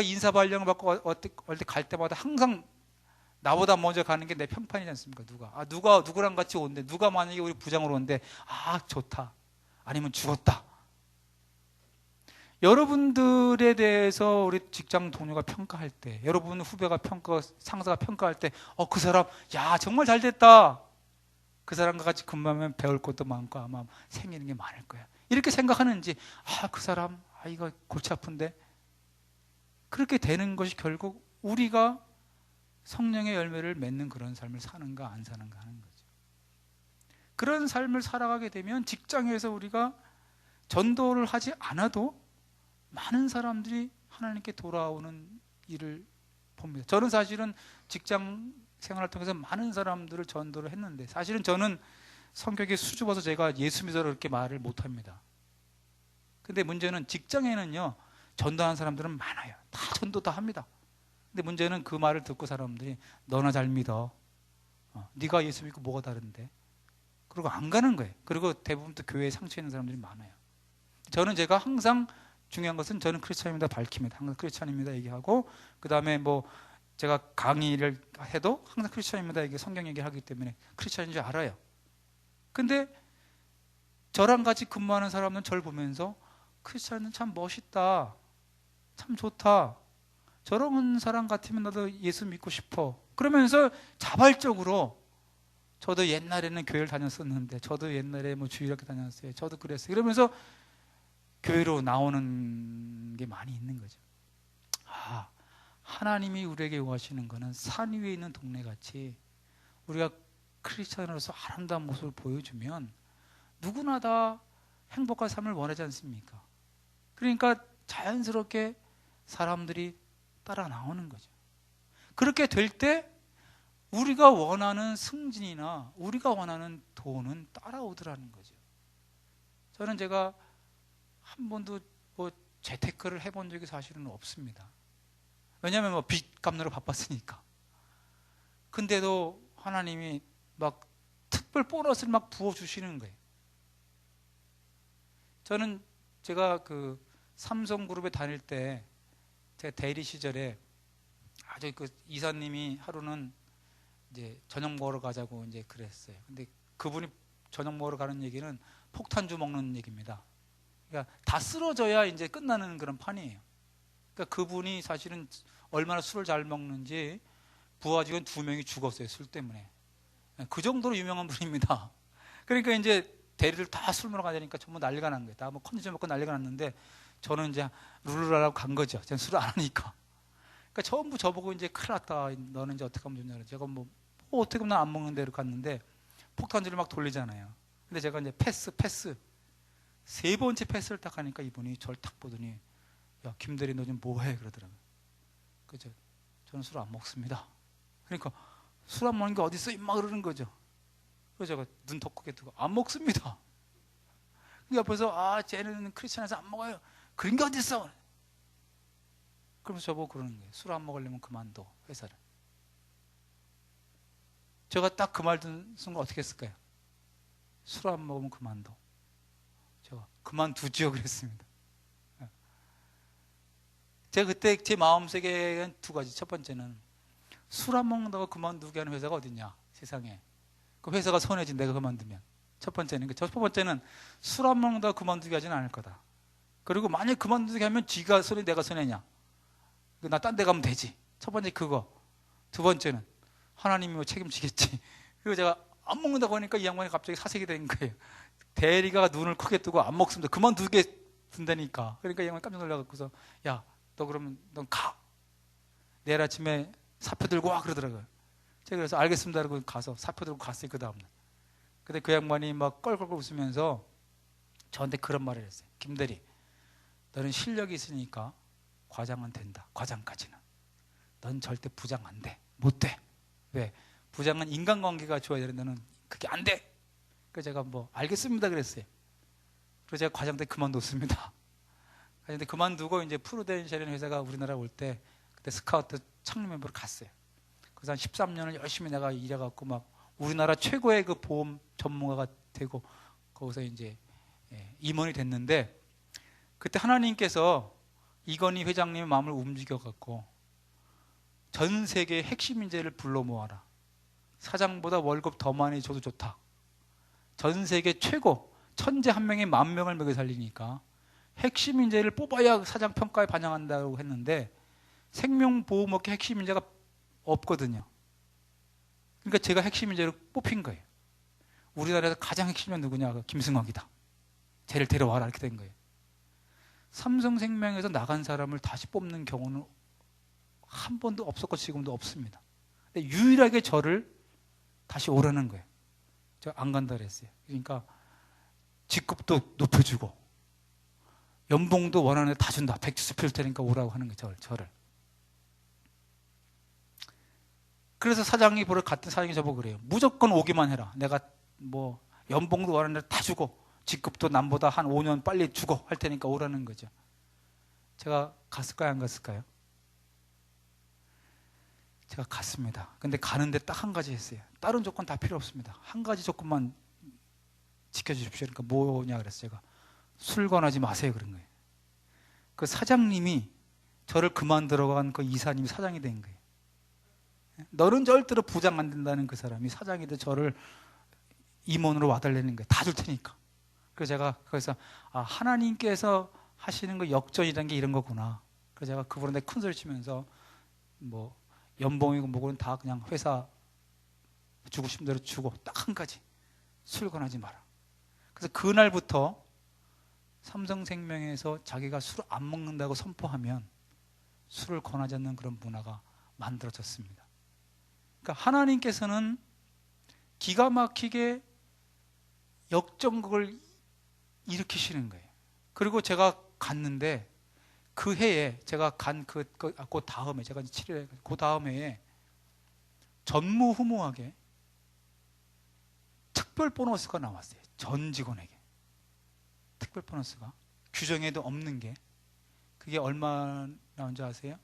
인사 발령을 받고 어디 갈 때마다 항상 나보다 먼저 가는 게 내 편판이지 않습니까? 누가 누구랑 같이 온대, 누가 만약에 우리 부장으로 온대, 아, 좋다, 아니면 죽었다. 여러분들에 대해서 우리 직장 동료가 평가할 때, 여러분 후배가 상사가 평가할 때, 그 사람, 야, 정말 잘 됐다. 그 사람과 같이 근무하면 배울 것도 많고 아마 생기는 게 많을 거야. 이렇게 생각하는지, 그 사람, 이거 골치 아픈데. 그렇게 되는 것이 결국 우리가 성령의 열매를 맺는 그런 삶을 사는가 안 사는가 하는 거죠. 그런 삶을 살아가게 되면 직장에서 우리가 전도를 하지 않아도 많은 사람들이 하나님께 돌아오는 일을 봅니다. 저는 사실은 직장 생활을 통해서 많은 사람들을 전도를 했는데, 사실은 저는 성격이 수줍어서 제가 예수 믿어라 그렇게 말을 못합니다. 근데 문제는 직장에는요, 전도하는 사람들은 많아요. 다 전도 다 합니다. 근데 문제는 그 말을 듣고 사람들이 너나 잘 믿어. 네가 예수 믿고 뭐가 다른데? 그리고 안 가는 거예요. 그리고 대부분 또 교회에 상처 있는 사람들이 많아요. 제가 항상 중요한 것은 저는 크리스찬입니다 밝힙니다. 항상 크리스찬입니다 얘기하고, 그 다음에 뭐 제가 강의를 해도 항상 크리스찬입니다 얘기, 성경 얘기를 하기 때문에 크리스찬인 줄 알아요. 근데 저랑 같이 근무하는 사람은 저를 보면서 크리스찬은 참 멋있다, 참 좋다, 저런 사람 같으면 나도 예수 믿고 싶어, 그러면서 자발적으로 저도 옛날에는 교회를 다녔었는데, 저도 옛날에 뭐 주일학교 다녔어요, 저도 그랬어요, 이러면서 교회로 나오는 게 많이 있는 거죠. 하나님이 우리에게 요구하시는 것은 산 위에 있는 동네같이 우리가 크리스찬으로서 아름다운 모습을 보여주면 누구나 다 행복한 삶을 원하지 않습니까? 그러니까 자연스럽게 사람들이 따라 나오는 거죠. 그렇게 될 때 우리가 원하는 승진이나 우리가 원하는 돈은 따라오더라는 거죠. 저는 제가 한 번도 뭐 재테크를 해본 적이 사실은 없습니다. 왜냐하면 뭐 빚 갚느라 바빴으니까. 근데도 하나님이 막 특별 보너스를 막 부어주시는 거예요. 저는 제가 그 삼성그룹에 다닐 때, 제가 대리 시절에 아주 그 이사님이 하루는 이제 저녁 먹으러 가자고 이제 그랬어요. 근데 그분이 저녁 먹으러 가는 얘기는 폭탄주 먹는 얘기입니다. 그러니까 다 쓰러져야 이제 끝나는 그런 판이에요. 그러니까 그분이 사실은 얼마나 술을 잘 먹는지 부하 직원 2명이 죽었어요, 술 때문에. 그 정도로 유명한 분입니다. 그러니까 이제 대리를 다 술 먹으러 가자니까 전부 난리가 난 거예요. 다 뭐 컨디션 먹고 난리가 났는데, 저는 이제 룰루라라고 간 거죠. 저는 술을 안 하니까. 그러니까 전부 저보고 이제 큰일 났다, 너는 이제 어떻게 하면 좋냐. 제가 뭐 어떻게 하면 난 안 먹는 데로 갔는데 폭탄주를 막 돌리잖아요. 근데 제가 이제 패스 세 번째 패스를 딱 하니까 이분이 저를 딱 보더니, 야 김대리 너 지금 뭐해? 그러더라고요. 그죠? 저는 술 안 먹습니다. 그러니까 술 안 먹는 게 어디 있어 임마, 그러는 거죠. 그래서 제가 눈 더 크게 뜨고 안 먹습니다. 옆에서 쟤는 크리스찬에서 안 먹어요. 그런 게 어디 있어? 그러면서 저보고 그러는 거예요. 술 안 먹으려면 그만둬, 회사를. 제가 딱 그 말 듣는 순간 어떻게 했을까요? 술 안 먹으면 그만둬. 제가 그만두지요 그랬습니다. 제가 그때 제 마음속에 두 가지. 첫 번째는 술 안 먹는다고 그만두게 하는 회사가 어딨냐 세상에. 그 회사가 손해지 내가 그만두면. 첫 번째는 술 안 먹는다고 그만두게 하지는 않을 거다. 그리고 만약 그만두게 하면 지가 손해 내가 손해냐, 나 딴 데 가면 되지. 첫 번째 그거. 두 번째는 하나님이 뭐 책임지겠지. 그리고 제가 안 먹는다고 하니까 이 양반이 갑자기 사색이 된 거예요. 대리가 눈을 크게 뜨고 안 먹습니다. 그만두게 둔다니까. 그러니까 이 양반이 깜짝 놀라갖고서, 야 너 그러면 넌 가, 내일 아침에 사표 들고 와, 그러더라고요. 제가 그래서 알겠습니다 그러고 가서 사표 들고 갔어요. 그 다음날. 근데 그 양반이 막 껄껄껄 웃으면서 저한테 그런 말을 했어요. 김대리, 너는 실력이 있으니까 과장은 된다. 과장까지는. 넌 절대 부장 안 돼. 못 돼. 왜? 부장은 인간관계가 좋아야 되는데 너는 그게 안 돼. 그래서 제가 뭐 알겠습니다 그랬어요. 그래서 제가 과장 때 그만뒀습니다. 근데 그만두고 이제 프루덴셜이라는 회사가 우리나라 올 때, 그때 스카우트 창립 멤버로 갔어요. 그래서 한 13년을 열심히 내가 일해갖고 막 우리나라 최고의 그 보험 전문가가 되고 거기서 이제 임원이 됐는데, 그때 하나님께서 이건희 회장님의 마음을 움직여갖고 전 세계의 핵심 인재를 불러 모아라. 사장보다 월급 더 많이 줘도 좋다. 전 세계 최고 천재 한 명이 10,000명을 먹여 살리니까 핵심 인재를 뽑아야 사장 평가에 반영한다고 했는데, 생명보험업계 핵심 인재가 없거든요. 그러니까 제가 핵심 인재로 뽑힌 거예요. 우리나라에서 가장 핵심은 누구냐? 김승학이다. 쟤를 데려와라, 이렇게 된 거예요. 삼성생명에서 나간 사람을 다시 뽑는 경우는 한 번도 없었고 지금도 없습니다. 근데 유일하게 저를 다시 오라는 거예요. 제가 안 간다 그랬어요. 그러니까 직급도 높여주고 연봉도 원하는 데 다 준다. 백지수 필 테니까 오라고 하는 거예요. 저를. 그래서 같은 사장이 저보고 그래요. 무조건 오기만 해라. 내가 뭐 연봉도 원하는 데 다 주고 직급도 남보다 한 5년 빨리 죽어 할 테니까 오라는 거죠. 제가 갔을까요, 안 갔을까요? 제가 갔습니다. 근데 가는데 딱 한 가지 했어요. 다른 조건 다 필요 없습니다. 한 가지 조건만 지켜주십시오. 그러니까 뭐냐 그랬어요. 제가 술 권하지 마세요 그런 거예요. 그 사장님이 저를 그만두러간 그 이사님이 사장이 된 거예요. 너는 절대로 부장 안 된다는 그 사람이 사장이 돼 저를 임원으로 와달라는 거예요. 다 줄 테니까. 그래서 제가 거기서 하나님께서 하시는 거 역전이라는 게 이런 거구나. 그래서 제가 그분한테 큰 소리 치면서 뭐 연봉이고 뭐고는 다 그냥 회사 주고 싶은 대로 주고 딱 한 가지 술 권하지 마라. 그래서 그날부터 삼성생명에서 자기가 술을 안 먹는다고 선포하면 술을 권하지 않는 그런 문화가 만들어졌습니다. 그러니까 하나님께서는 기가 막히게 역전극을 일으키시는 거예요. 그리고 제가 갔는데 그 해에 제가 간 그 다음에 제가 7일에 그 다음 해에 전무후무하게 특별 보너스가 나왔어요. 전 직원에게 특별 보너스가 규정에도 없는 게 그게 얼마 나온 줄 아세요?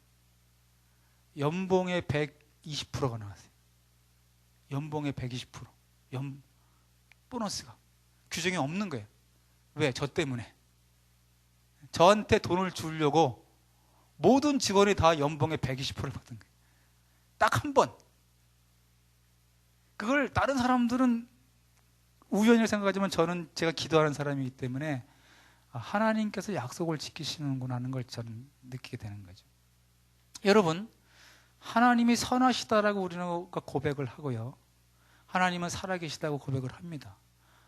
연봉의 120%가 나왔어요. 연봉의 120% 보너스가 규정이 없는 거예요. 왜? 저 때문에. 저한테 돈을 주려고 모든 직원이 다 연봉의 120%를 받은 거예요. 딱 한 번. 그걸 다른 사람들은 우연이라고 생각하지만 저는 제가 기도하는 사람이기 때문에 하나님께서 약속을 지키시는구나 하는 걸 저는 느끼게 되는 거죠. 여러분, 하나님이 선하시다라고 우리는 고백을 하고요. 하나님은 살아계시다고 고백을 합니다.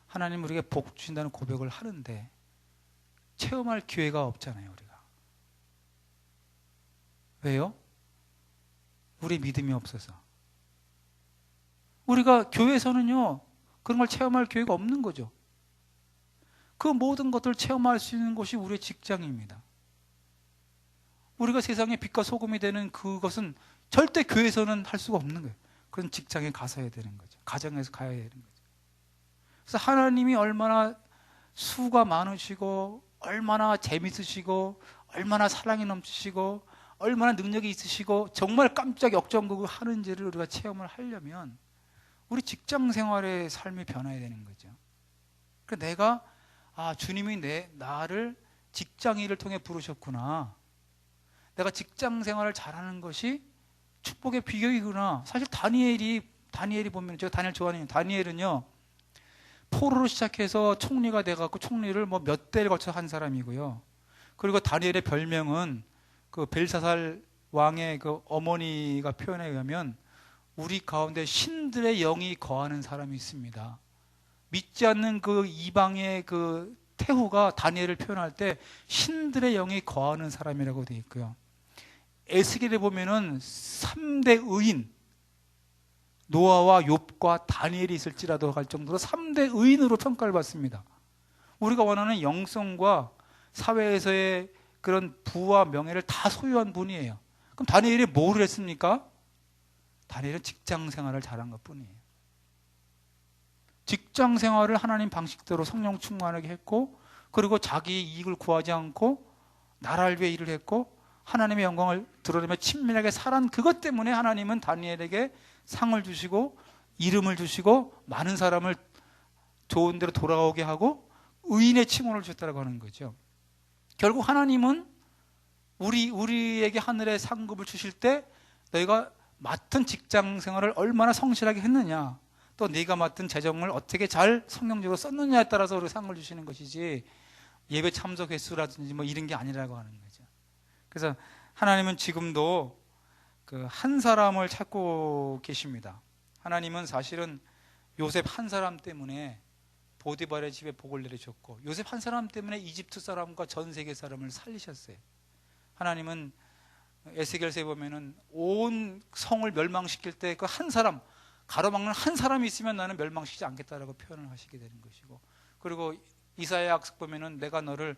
하나님은 우리에게 복 주신다는 고백을 하는데 체험할 기회가 없잖아요, 우리가. 왜요? 우리 믿음이 없어서. 우리가 교회에서는요, 그런 걸 체험할 기회가 없는 거죠. 그 모든 것들을 체험할 수 있는 곳이 우리의 직장입니다. 우리가 세상의 빛과 소금이 되는 그것은 절대 교회에서는 할 수가 없는 거예요. 그건 직장에 가서 해야 되는 거죠. 가정에서 가야 되는 거죠. 그래서 하나님이 얼마나 수가 많으시고 얼마나 재밌으시고 얼마나 사랑이 넘치시고 얼마나 능력이 있으시고 정말 깜짝 역전극을 하는지를 우리가 체험을 하려면 우리 직장 생활의 삶이 변해야 되는 거죠. 그러니까 내가 주님이 나를 직장 일을 통해 부르셨구나. 내가 직장 생활을 잘하는 것이 축복의 비결이구나. 사실 다니엘이 보면 제가 다니엘 좋아하는 다니엘은요. 포로로 시작해서 총리가 돼갖고 총리를 뭐 몇 대를 거쳐 한 사람이고요. 그리고 다니엘의 별명은 그 벨사살 왕의 그 어머니가 표현에 의하면 우리 가운데 신들의 영이 거하는 사람이 있습니다. 믿지 않는 그 이방의 그 태후가 다니엘을 표현할 때 신들의 영이 거하는 사람이라고 되어 있고요. 에스겔에 보면은 3대 의인 노아와 욥과 다니엘이 있을지라도 할 정도로 3대 의인으로 평가를 받습니다. 우리가 원하는 영성과 사회에서의 그런 부와 명예를 다 소유한 분이에요. 그럼 다니엘이 뭘 했습니까? 다니엘은 직장 생활을 잘한 것뿐이에요. 직장 생활을 하나님 방식대로 성령 충만하게 했고, 그리고 자기 이익을 구하지 않고 나라를 위해 일을 했고 하나님의 영광을 드러내며 친밀하게 살한 그것 때문에 하나님은 다니엘에게 상을 주시고 이름을 주시고 많은 사람을 좋은 데로 돌아오게 하고 의인의 칭호를 주셨다고 하는 거죠. 결국 하나님은 우리에게 하늘의 상급을 주실 때 너희가 맡은 직장 생활을 얼마나 성실하게 했느냐, 또 네가 맡은 재정을 어떻게 잘 성경적으로 썼느냐에 따라서 우리가 상을 주시는 것이지 예배 참석 횟수라든지 뭐 이런 게 아니라고 하는 거죠. 그래서 하나님은 지금도 그 한 사람을 찾고 계십니다. 하나님은 사실은 요셉 한 사람 때문에 보디발의 집에 복을 내리셨고 요셉 한 사람 때문에 이집트 사람과 전 세계 사람을 살리셨어요. 하나님은 에스겔서에 보면은 온 성을 멸망시킬 때 그 한 사람, 가로막는 한 사람이 있으면 나는 멸망시키지 않겠다라고 표현을 하시게 되는 것이고, 그리고 이사야 약속 보면은 내가 너를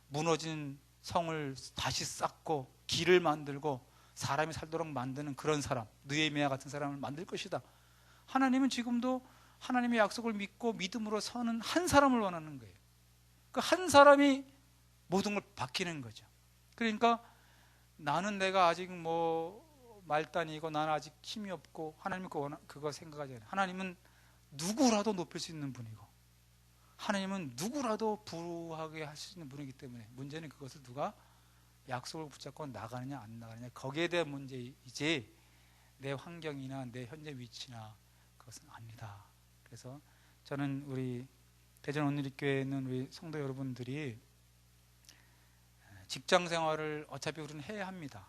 무너진 성을 다시 쌓고 길을 만들고 사람이 살도록 만드는 그런 사람, 느헤미야 같은 사람을 만들 것이다. 하나님은 지금도 하나님의 약속을 믿고 믿음으로 서는 한 사람을 원하는 거예요. 그 한 사람이 모든 걸 바뀌는 거죠. 그러니까 나는 내가 아직 뭐 말단이고 나는 아직 힘이 없고 하나님은 그거 생각하지 않아요. 하나님은 누구라도 높일 수 있는 분이고 하나님은 누구라도 부하게 할 수 있는 분이기 때문에 문제는 그것을 누가 약속을 붙잡고 나가느냐 안 나가느냐 거기에 대한 문제이지 내 환경이나 내 현재 위치나 그것은 아니다. 그래서 저는 우리 대전 온누리교회에 있는 우리 성도 여러분들이 직장 생활을 어차피 우리는 해야 합니다.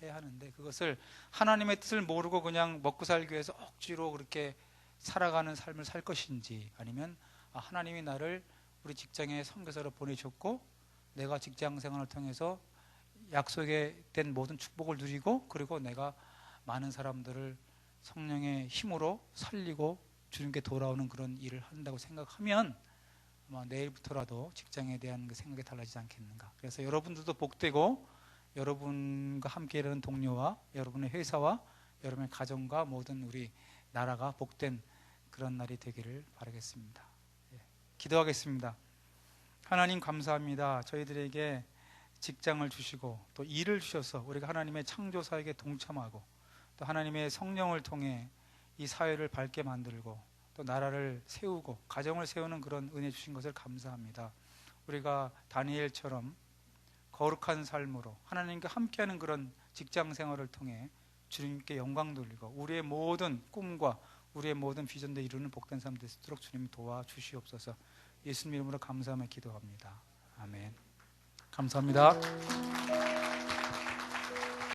해야 하는데 그것을 하나님의 뜻을 모르고 그냥 먹고 살기 위해서 억지로 그렇게 살아가는 삶을 살 것인지 아니면 하나님이 나를 우리 직장에 선교사로 보내셨고 내가 직장 생활을 통해서 약속에 된 모든 축복을 누리고 그리고 내가 많은 사람들을 성령의 힘으로 살리고 주님께 돌아오는 그런 일을 한다고 생각하면 아마 내일부터라도 직장에 대한 그 생각이 달라지지 않겠는가. 그래서 여러분들도 복되고 여러분과 함께 일하는 동료와 여러분의 회사와 여러분의 가정과 모든 우리 나라가 복된 그런 날이 되기를 바라겠습니다. 기도하겠습니다. 하나님 감사합니다. 저희들에게 직장을 주시고 또 일을 주셔서 우리가 하나님의 창조사역에 동참하고 또 하나님의 성령을 통해 이 사회를 밝게 만들고 또 나라를 세우고 가정을 세우는 그런 은혜 주신 것을 감사합니다. 우리가 다니엘처럼 거룩한 삶으로 하나님과 함께하는 그런 직장 생활을 통해 주님께 영광 돌리고 우리의 모든 꿈과 우리의 모든 비전도 이루는 복된 삶 되도록 주님 도와주시옵소서. 예수님 이름으로 감사하며 기도합니다. 아멘. 감사합니다.